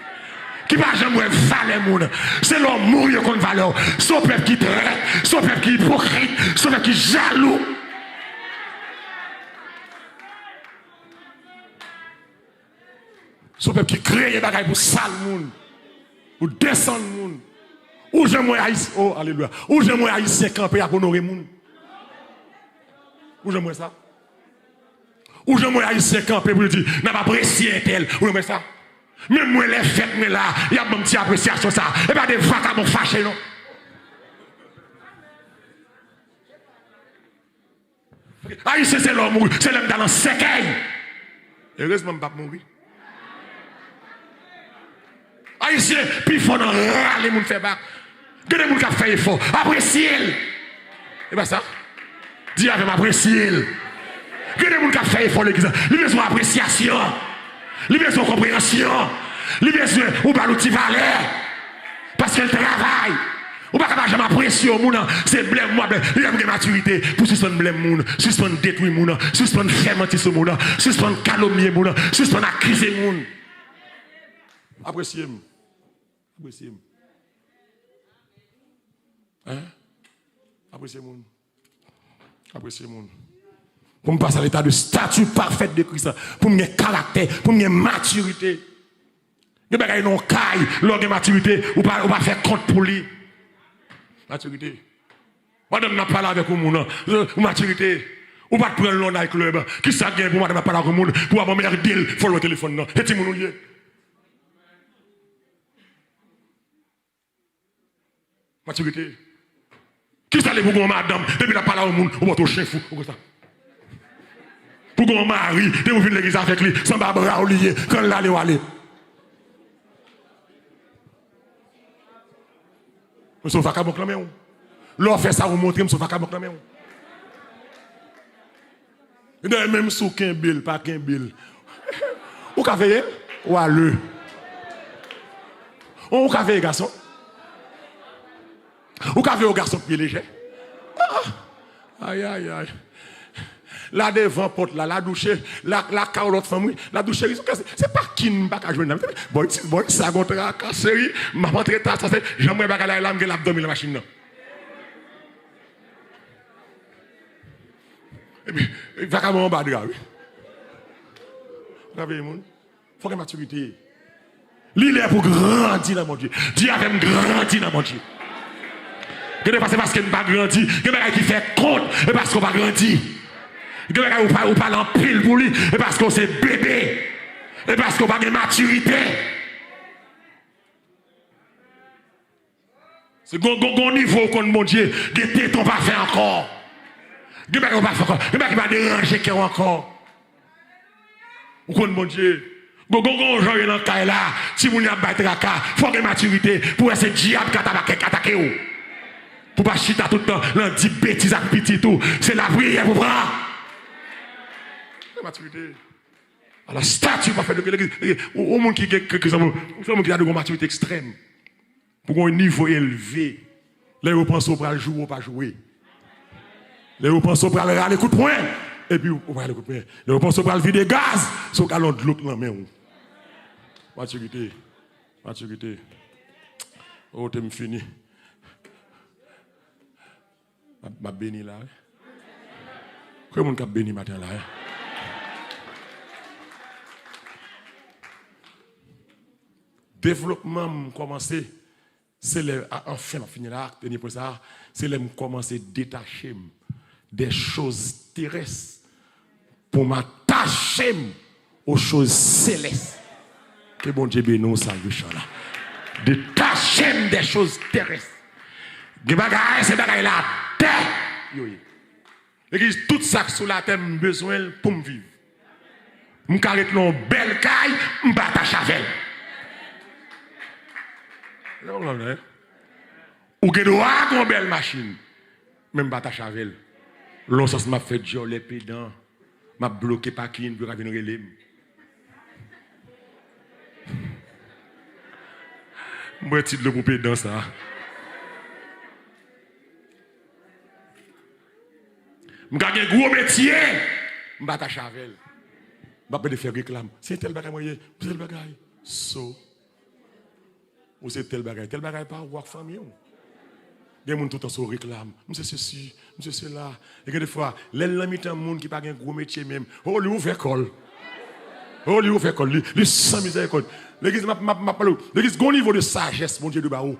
S1: Qui ne va jamais valer les gens. C'est l'homme mourir contre valeur. Son peuple qui traite, son peuple qui est hypocrite, son peuple qui est jaloux. Son peuple qui crée des bagailles pour sale le monde. Pour descendre le monde. Où j'aimerais haïtien, oh alléluia. Où j'aimerais haïtien camper à honorer le monde. Où j'aimerais ça? Où j'aimerais haïtien camper pour dire, n'a pas apprécié un tel. Où j'aimerais ça? Même moi les fêtes, mais là, il y a une petite appréciation ça. Et pas des vagabonds fâchés, non? Haïtien, c'est l'homme, c'est l'homme dans le séquel. Heureusement, je ne vais pas mourir. Haïtien, puis il faut en râler, les gens faire bac. Que les gens qui fait effort, apprécier. Et bien ça, dis avec m'apprécier. Que les gens qui fait effort, l'église, ils besoin d'appréciation, ils besoin de compréhension, ils besoin de l'outil valeur. Parce qu'elle travaille. Ou pas jamais apprécier au monde, c'est blême moi, il y a une maturité pour suspendre blême monde, suspendre détruire monde, suspendre faire mentir ce monde, suspendre calomnier monde, suspendre accuser monde. Appréciez-moi. Appréciez-moi. Hein? Appréciez-moi. Appréciez-moi. Pour me passer à l'état de statut parfait de Christ, pour me caractère, pour me maturité. Il y a une caille, lors de maturité, ou pas faire compte pour lui. Maturité. Madame n'a pas parlé avec vous, maturité. Ou pas prendre l'on dans le club. Qui ça gagne pour madame parler avec vous, pour avoir meilleur deal, il faut le téléphone. Et tu m'en lié. Maturité. Qui ça les pour qu'on madame, depuis la parole au monde, ou votre chef fou, ou ça. Pour qu'on mari, depuis vous venez l'église avec lui, sans bras ou lié, quand l'aller ou aller. Monsieur va pas clamer on. L'on fait ça vous montrer monsieur va pas clamer on. Et même sous qu'un bill pas qu'un bill. Ou ka veiller ou à le. On ka veiller garçon. Ou ka veiller au garçon pied léger. Aïe aïe aïe. Là devant porte là, la douche, la carotte femme, la douche, c'est pas qui ne pas jouer. Bon, ça contrat, série, m'a rentré ça c'est j'aimerais pas aller là me l'abdomen la machine. Et puis il va comment en bas de là. Regardez mon. Faut que maturité. L'île est pour grandir dans mon Dieu. Dieu a fait grandir dans mon Dieu. Que ne passe parce qu'il n'a pas grandi, que ne qui fait compte et parce qu'on va grandir. Ou pas en pile pour lui, et parce qu'on c'est bébé, et parce qu'on n'a pas de maturité. C'est un niveau qu'on mon Dieu, que tétons pas fait encore. Que ne pas faire encore, que ne pas déranger qui encore. Ou qu'on mon Dieu, bon gens dans le cas là, si vous n'avez pas de tracas, il faut que maturité pour essayer de diable qui attaquer. Pour pas chita tout le temps, l'on dit bêtises à petit tout, c'est la prière pour prendre. Maturité. À la statue parfaite de l'église. Au monde qui a de maturité extrême. Pour un niveau élevé. Là, vous pensez pour jouer ou pas jouer. Là, vous pensez pour aller à l'écoute de poing. Et puis, vous allez à l'écoute de poing. Là, vous pensez pour aller vider gaz. Sur le de l'autre dans la main. Maturité. Maturité. Oh, t'es fini. Je béni là. Comment on a béni matin là? Développement commencé, c'est enfin on finit là, dernier pour ça, c'est là commencer à détacher des choses terrestres pour m'attacher aux choses célestes. Que bon Dieu bénisse ça là. Détacher des choses terrestres. Des bagages, c'est bagages la terre. L'église tout ça sur la terre besoin pour me vivre. Je carré une belle caille, je m'attache avec. Ou que doit une belle machine, même batache avec elle. L'on ça m'a fait jour les pédants, m'a bloqué par qui pour venir relais. Moi titre le pour pédant ça. M'ga un gros métier, m'attache avec elle. M'a pas de faire réclame. C'est tel bagage moyen, tel bagage. So ou c'est tel bagage pas voir famille. Il y a des gens tout le temps se réclament. Monsieur ceci, monsieur cela. Et que des fois, les gens monde qui pas un gros métier même. Oh, lui, vous fait col. Oh, lui, vous fait col. Lui, sans miséricorde. L'église m'a parlé. L'église, au niveau de sagesse, mon Dieu de Barou.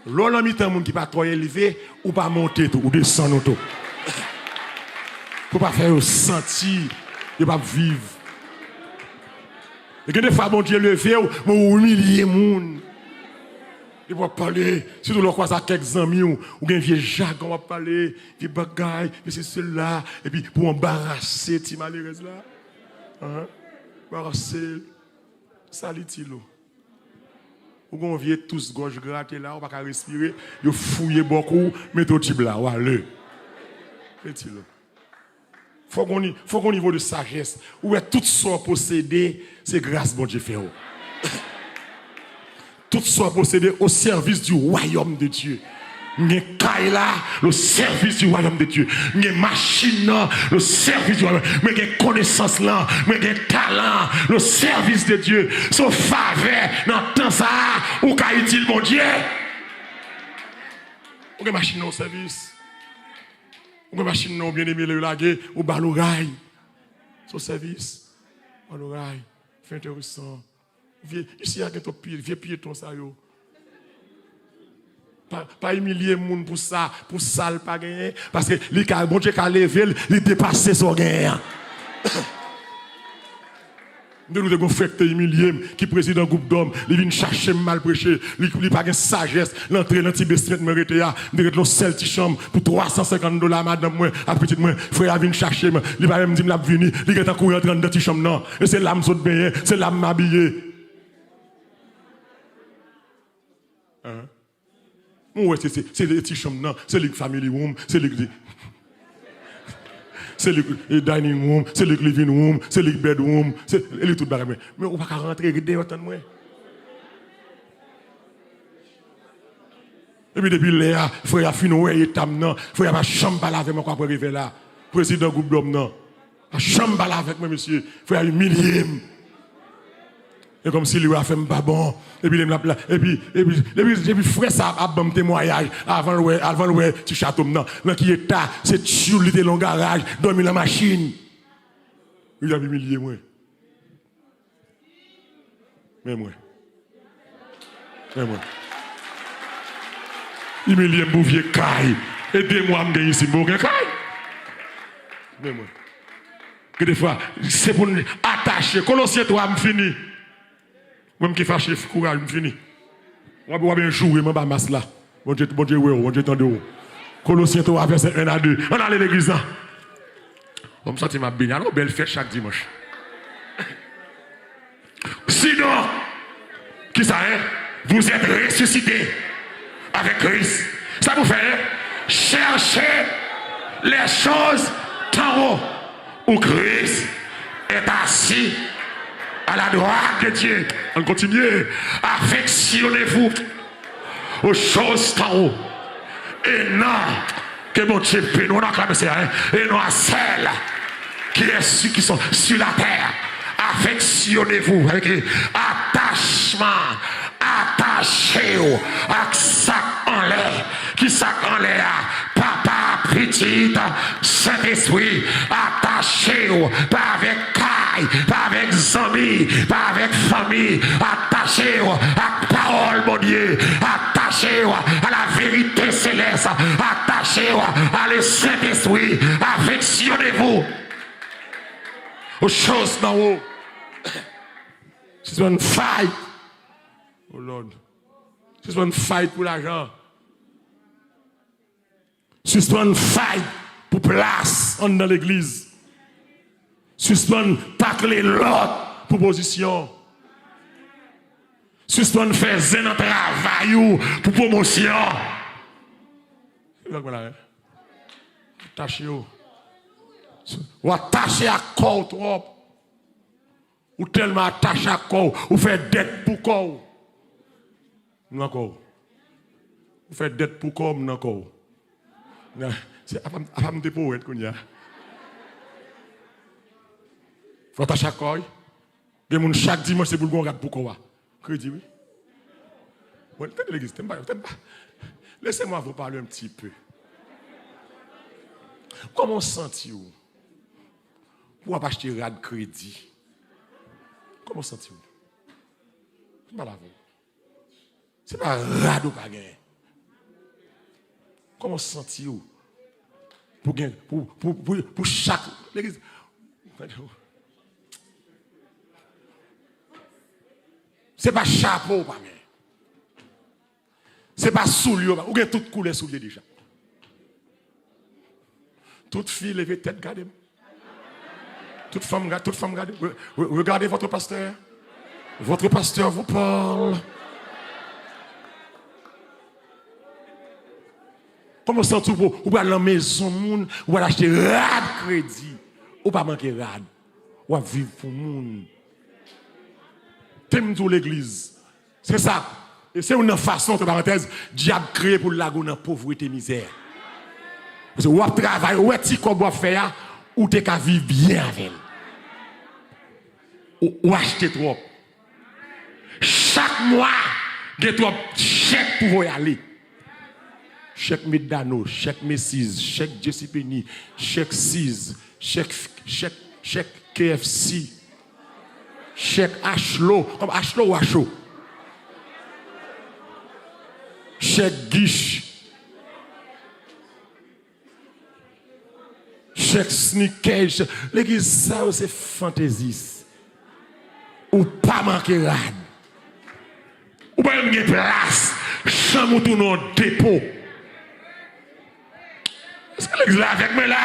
S1: L'on a mis un monde qui pas trop élevé, ou pas monter tout, ou descendre tout. Pour pas faire sentir, et pas vivre. Et que des fois, mon Dieu levé, ou humilier monde. Il va parler, si vous croisez à quelques amis ou un vieux jargon, on va parler, vieux bagaille, mais c'est cela, et puis pour embarrasser, ti malheureuse là. Hein? Embarrasser, salitilo. Ou on vient tous gauche gratter là, on va pas respirer, vous fouillez beaucoup, mettez au type là, ou allez. Faut qu'on niveau de sagesse, où est tout ça possédé, c'est grâce bon Dieu fait. Tout soit possédé au service du royaume de Dieu. Nous là, le service du royaume de Dieu. Nous machine là, le service du royaume. Nous connaissance là, nous talent, le service de Dieu. Son faveur dans temps ça, ou qu'a utile mon Dieu. Nous machine au service. Nous machine non bien aimé le laguer ou balouraille. Son service. Balouraille. Fait intéressant. Ici, il y a un vieux piéton, ça. Pas humilier les gens pour ça, le pas gagner. Parce que les bon Dieu qui a levé, il dépasse son gain. Nous avons fait humilier, qui préside un groupe d'hommes, il vient chercher mal prêcher, il n'a pas de sagesse, l'entrée dans l'antibestimètre, il a une seule petite chambre pour $350, madame, moi, à petite moi, frère, vient chercher, il va même dire, il a venu, il est en courant dans la petite chambre, non. Et c'est l'âme saute bien, c'est l'âme m'habiller. Ouais, c'est les petits chambres, non. C'est les family room, c'est les dining room, c'est les living room, c'est les bedroom, c'est les tout barré. Mais on va pas rentrer dedans autant de moi. Et puis depuis là, frère Fino et tam non, frère ma chambre là avec moi quoi pour arriver là. Président groupe d'hommes non. Ma chambre là avec moi monsieur, frère humilié. Et comme si lui a fait un babon, et puis frère ça a bon témoignage avant le petit château non, qui est là, c'est chou li dans le garage, dormi dans la machine. Il a humilié moi. Mais moi. Humilié mon vieux caille. Aidez-moi à me gagner ici mon caille. Mais moi. Que des fois, c'est pour attacher. Colossiens 3 me fini. Même qui fâche, courage, me fini. On va bien jouer, mais pas masse là. Bon Dieu, tendez. Colossiens 3, verset 1 à 2. On allait à l'église là. On me sentit ma baigne. Alors, belle fête chaque dimanche. Sinon, qui ça est? Vous êtes ressuscités avec Christ. Ça vous fait chercher les choses en haut où Christ est assis à la droite de Dieu. On continue. Affectionnez-vous aux choses en haut. Et non, que mon Dieu peut nous acclamer, et non à celles qui sont sur la terre. Affectionnez-vous avec attachement. Attachez-vous à sac en l'air. Qui sac en l'air? Papa, petite, Saint-Esprit. Attachez-vous. Pas avec caille, pas avec amis, pas avec famille. Attachez-vous à la parole, mon Dieu. Attachez-vous à la vérité céleste. Attachez-vous à le Saint-Esprit. Affectionnez-vous aux choses d'en haut. C'est une fight. Oh Lord. C'est une fight pour l'argent. C'est une fight pour place dans l'église. C'est une tacler l'autre pour position. C'est une faire zèle dans travail pour promotion. Attachez-vous. Ou attaché à corps trop. Ou tellement attaché à corps. Ou fait dette pour corps. Non corps. Ou fait dette pour corps, non corps. C'est à me déposer qu'on y a. Faut attacher à corps. Des gens chaque dimanche c'est pour le regarder pour corps. Crédit oui. Bon, t'es de l'église, t'aimes pas. Laissez-moi vous parler un petit peu. Comment sentez-vous? Pour acheter un crédit. Comment sentez-vous? C'est pas la vie. C'est pas rado pas gagner. Comment sentez-vous? Pour chaque l'église. C'est pas chapeau pas gagner. Ce n'est pas soulier, ou bien toute couleur soulier déjà. Toute fille levez tête, regardez. Toute femme, regardez. Regardez votre pasteur. Votre pasteur vous parle. Comment ça, vous allez dans la maison, vous allez acheter rad crédit. Ou pas manquer rad. Ou vivre pour le monde. T'aimes l'église. C'est ça. Et c'est une façon, entre parenthèses, diable créé pour la dans pauvreté et misère. Parce que vous travaillez, ou est-ce qu'on doit faire, ou t'es qu'à vivre bien avec elle. Ou acheter trop. Chaque mois, il y a trop chèques pour y aller. Chèque Medano, chèque Messis, chèque Jessie Penny, chèque Sis, chèque KFC, chèque Ashlo, comme Ashlo ou Ashlo. Chèque Guiche, chèque Sneakers. L'église, ça, c'est fantaisiste. Ou pas manquer rad. Ou pas une place, chambre tout nos dépôt. Est-ce que l'église est avec moi là?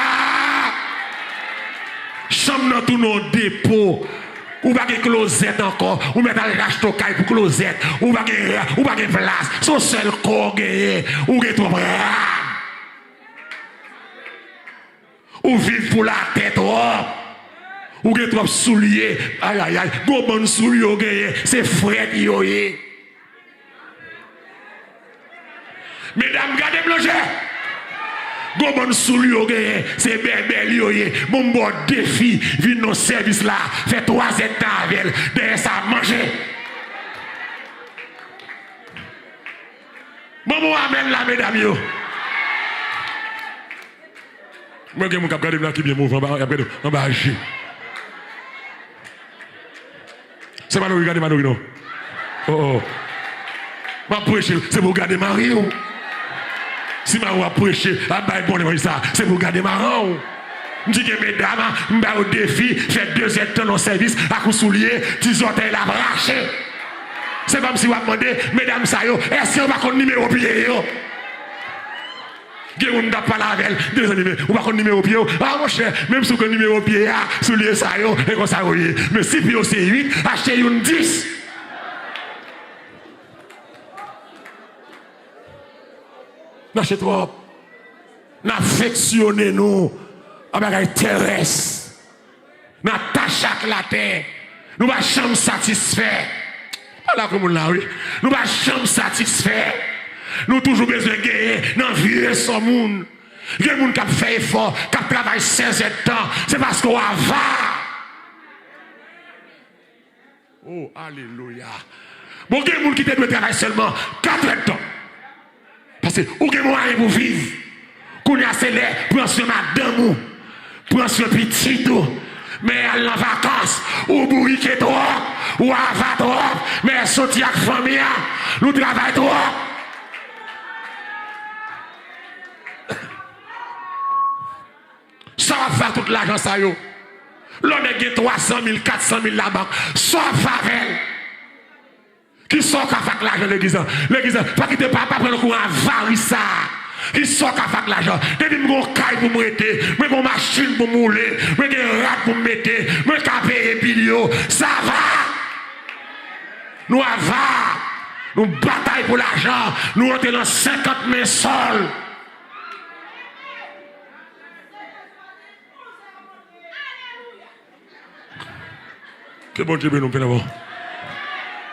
S1: Chambre dans tous nos dépôts. Ou pas de closette encore. Ou mettre à l'acheter caille pour closette. Ou pas de place. Son seul corps gagné. Ou que trop rare. Ou vivre pour la tête. Ou que trop soulier. Aïe aïe aïe. Go bon soulier gagné. C'est frère qui yoye. Mesdames, gardez blanche. Gomon soulier, c'est bébé yoye. Mon bon défi, vin nos services là, fait 3 états avec elle, derrière ça manger. Maman amène la mesdames yo. Moi j'ai mon cap garder là qui bien mouvant en bas agir. C'est pas nous regarder Marie non. Oh. Ma prêcher, c'est pour garder Marie. Si je vais prêcher, c'est pour garder ma rang. Je dis que mesdames, je vais au défi, fait 2 états dans le service, à coup soulier, 10 hôtels à bracher. C'est comme si vous demandez, mesdames, est-ce qu'on va connaître le numéro pied? On ne pas la avec elle, 2 animés, on va connaître le numéro pied. Ah mon cher, même si le numéro pied, soulier ça, et comme ça, mais si pied c'est 8, achetez une 10. N'achetez trop. N'affectionnez nous à bagaille terrestre. N'attache à la terre. Nous ne sommes jamais satisfaits. Voilà comme là, oui. Nous ne sommes jamais satisfaits. Nous avons toujours besoin de gagner dans la vie de ce monde. Il y a des gens qui ont fait effort, qui ont travaillé 16 ans de temps. C'est parce qu'on va. Oh, alléluia. Bon, il y a des gens qui doivent travailler seulement 4 ans de temps. Parce que vous avez moyen pour vivre. Qu'on a célé, pension madame, pension petit tout. Mais elle en vacances, ou bourriquet trop, ou ava trop, mais sorti avec la famille, nous travaillons trop. Ça va faire toute l'argent, ça yo. L'on a 300 000, 400 000 la banque. Ça va faire. Qui sont qu'à faire l'argent l'église? L'église, pas quitter papa prendre le coup à varissa. Qui sont qu'à faire l'argent? Depuis que mon caille pour me mettre, mais mon machine pour mouler, mais des rats pour me mettre, mais qu'à payer bilio, ça va. Nous avons, nous bataillons pour l'argent, nous rentrons dans 50 000 sols. Que bon Dieu nous fait d'abord.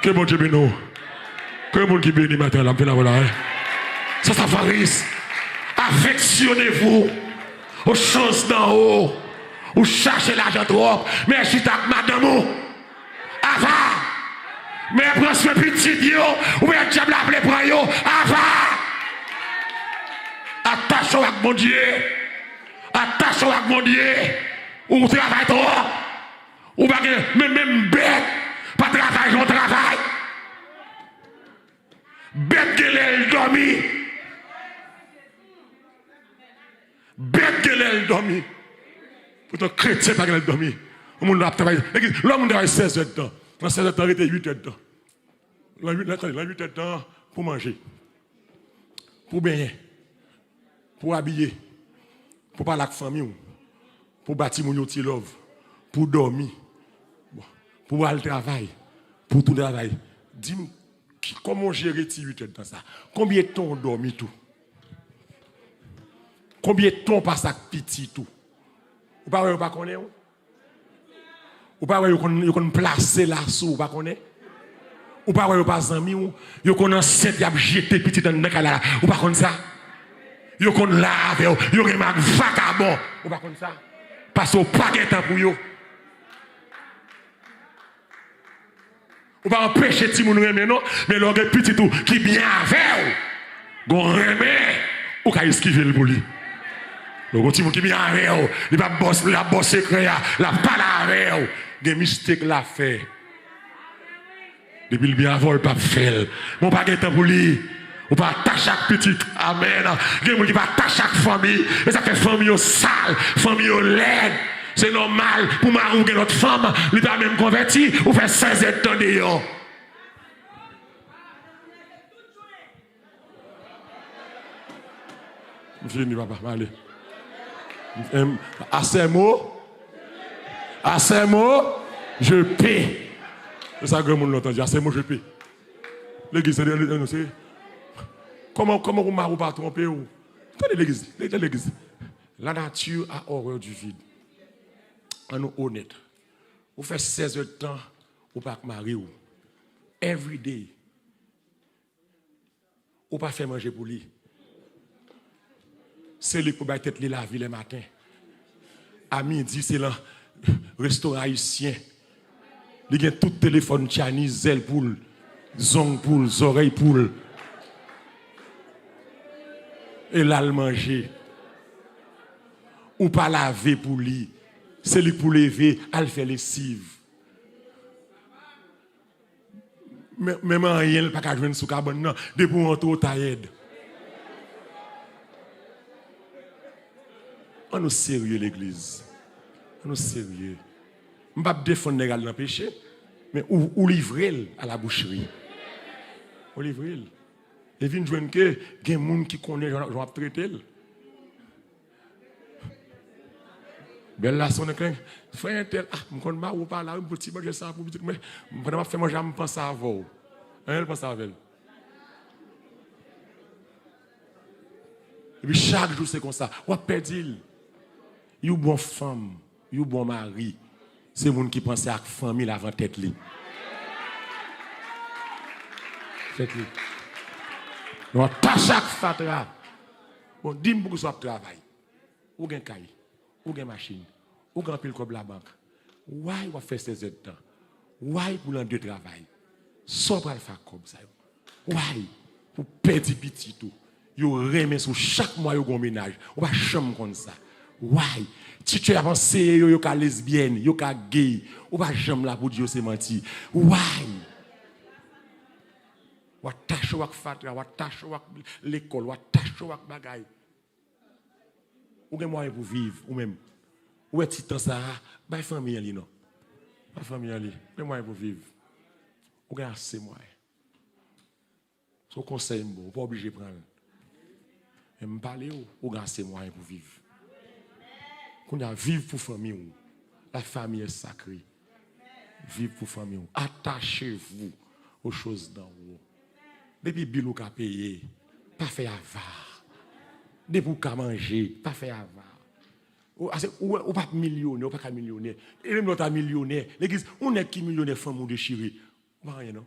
S1: Que bon Dieu bénisse. Que bon qui bénit matin là, ça favorise. Affectionnez-vous aux choses d'en haut. Ou cherchez l'argent trop. Mais je suis avec madame. Avant. Mais prends ce petit yo. Ou bien diable appelé pour yo. Avant. Attachez avec mon Dieu. Attachez avec mon Dieu. Ou travaille trop. Ou pas même bête. Pas travail, on travaille. Bête que l'elle dormi. Bête que l'elle dormi. Pourtant, chrétien pas qu'elle dormi. L'homme travaille 16 heures de temps. Dans 16 heures de temps, il était 8 heures de temps. Dans 8 heures de temps pour manger. pour baigner, pour habiller, pour parler avec la famille, pour bâtir mon love, pour dormir, pour aller au travail, pour tout travail. Dis-moi, comment gérer 8 heures dans ça? Combien de temps on dormit tout? Combien de temps on passe avec petit tout? Ou pas connaître? Ou pas qu'on placer là sous ou pas connaître? Ou pas pas amis ou yo qu'on enceinte y a jeté petit dans là ou pas comme ça? Yo qu'on là avec yo remarque vagabond ou pas comme ça? Parce au pas de temps pour yo. Ou pas empêcher ti moun remet non, mais l'on petit tout qui bien avec gon remet ou ka esquiver le pour lui. Le petit moun qui bien avec il va boss la boss secret la pas la avec des mistake la fait. Depuis le bien avant, il pas fait. Mon pas de temps pour lui. Ou pas attacher chaque petit. Amen. Il y a qui pas attacher chaque famille. Et ça fait famille sale, famille laide. C'est normal pour marouger notre femme. Il pas même converti. Ou fait 16 ans de dehors. Je finis, papa. Allez. À ces mots, je paie. C'est ça que le monde l'entend dire. C'est moi je paie. L'église, c'est. Comment vous m'avez pas trompé? Tenez l'église. La nature a horreur du vide. On est honnête. Vous faites 16 heures de temps, vous pas marier. Every day. Vous pas faire manger pour lui. C'est lui pour tête la vie le matin. À midi, c'est le restaurant haïtien. Il y a tout téléphone Chinese, zèle poule, zong poule, oreille poule. Et là, le manger. Ou pas laver pour lui. C'est lui pour lever, elle fait lessive. Même rien, il n'y a pas qu'à jouer sous cabane, non. Depuis on tourne, ta aide. On est sérieux, l'église. On est sérieux. Je ne vais pas défendre les gars dans le péché, mais ou livrer à la boucherie. Ou livrer. Et puis, je vois que il y a des gens qui connaissent, je vais traiter. Belle la sonne, frère, je ne connais pas là, petit peu ça, pour petit, mais je ne fais pas jamais penser à vous. Elle pense à elle. Et puis, chaque jour, c'est comme ça. On perd il. Il y a une bonne femme, il y a un bon mari. C'est les gens qui pensent à la famille avant tête li. Tête li. Donc, à chaque fatra, bon, dis-moi pour que soit travail. Ou gen caille, ou gen machine, ou gen pile comme la banque. Why on fait ces heures de temps? Why pour l'an de travail? Sans pas le faire comme ça. Why pour perdre petit tout. Yo remet sur chaque mois yo gon ménage. On va chambre comme ça. Why? Si tu avancé yo ka lesbienne, yo ka gay, on va jamais là pour dire c'est menti. Why? Ou tâche ou fatra, ou tâche ou l'école, ou tâche ou bagay. Ou gen moyen pour vivre ou même. Ou est petit temps ça, ba famille li non. Ba famille li, gen moyen pour vivre. Ou gen assez moyen. So conseil bon, pas obligé prendre. Et me parler ou gen assez moyen pour vivre. Qu'on a vivre pour famille. La famille est sacrée. Vivre pour famille. Attachez-vous aux choses d'en haut. Depuis bilou qu'a payé, pas fait avare. Depuis qu'a manger, pas fait avare. Ou pas millionnaire, ou pas millionnaire. Et même l'autre millionnaire. L'église, on est qui millionnaire femme ou déchiré. Pas rien non.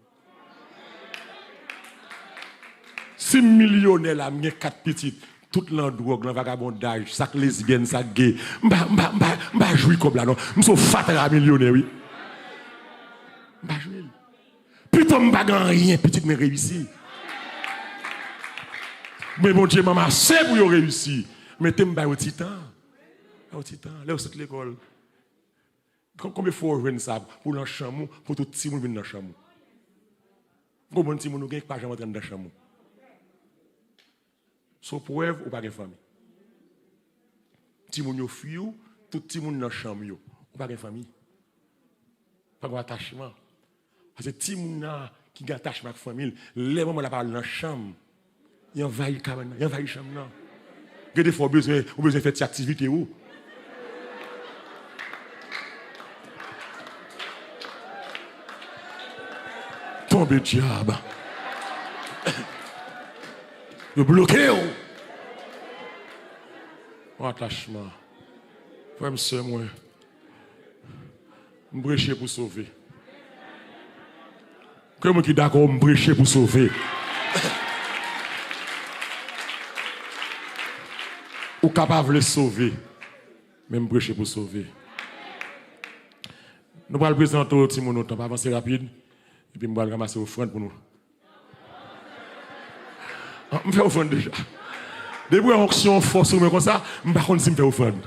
S1: Si millionnaire là, m'y 4 petites. Tout l'endroit, le vagabondage, ça lesbienne, ça gay. M'a joué comme là, non. M'sou fatara millionnaire, oui. M'a joué. Putain, m'a gagné rien, petit, mais réussi. Mais bon Dieu, maman, c'est pour réussir. Mettez m'ba au titan. Au titan, là où c'est l'école. Combien de fois on ça pour dans chambre, pour tout petit monde venir dans chambre. Combien de petit monde gagne pas jamais entrer dans chambre. Sauf preuve ou pas de famille. Ti moun yo fuy ou, tout ti moun dans chambre yo. Ou pas de famille. Pas d'attachement. Parce que ti moun qui a attachement avec famille, les moments la parole dans chambre. il envahit cabane, il envahit chambre là. Que des fois besoin de faire cette activité où tombe diable. Le bloqué. Attachement. Frère, monsieur, moi. Je brécher pour sauver. Que moi qui d'accord, je brécher pour sauver. Ou capable de sauver. Même brécher pour sauver. Nous allons présenter au petit monde, on va avancer rapide. Et puis, nous allons ramasser offrande pour nous. Je fais offrande déjà. Depuis l'onction force comme ça, je ne sais pas si je fais offrande.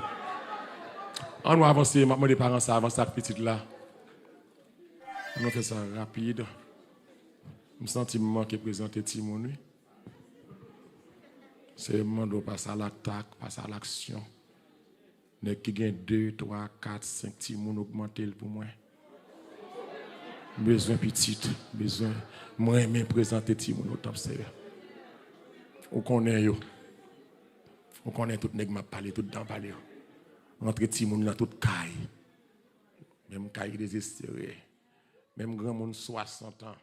S1: On va avancer, maintenant les parents, ça avance cette petite là. On va faire ça rapide. Je me sens manquer de présenter Timon. C'est le moment de passer à l'attaque, passer à l'action. Il y a 2, 3, 4, 5 Timon augmenter pour moi. Besoin petit, besoin. Moi, je présenter Timon au top sérieux. On connaît yo. On connaît tout nèg m'a parlé tout dans parler. Entre Timon dans toute caille. Même caille désespéré. Même grand monde 60 ans.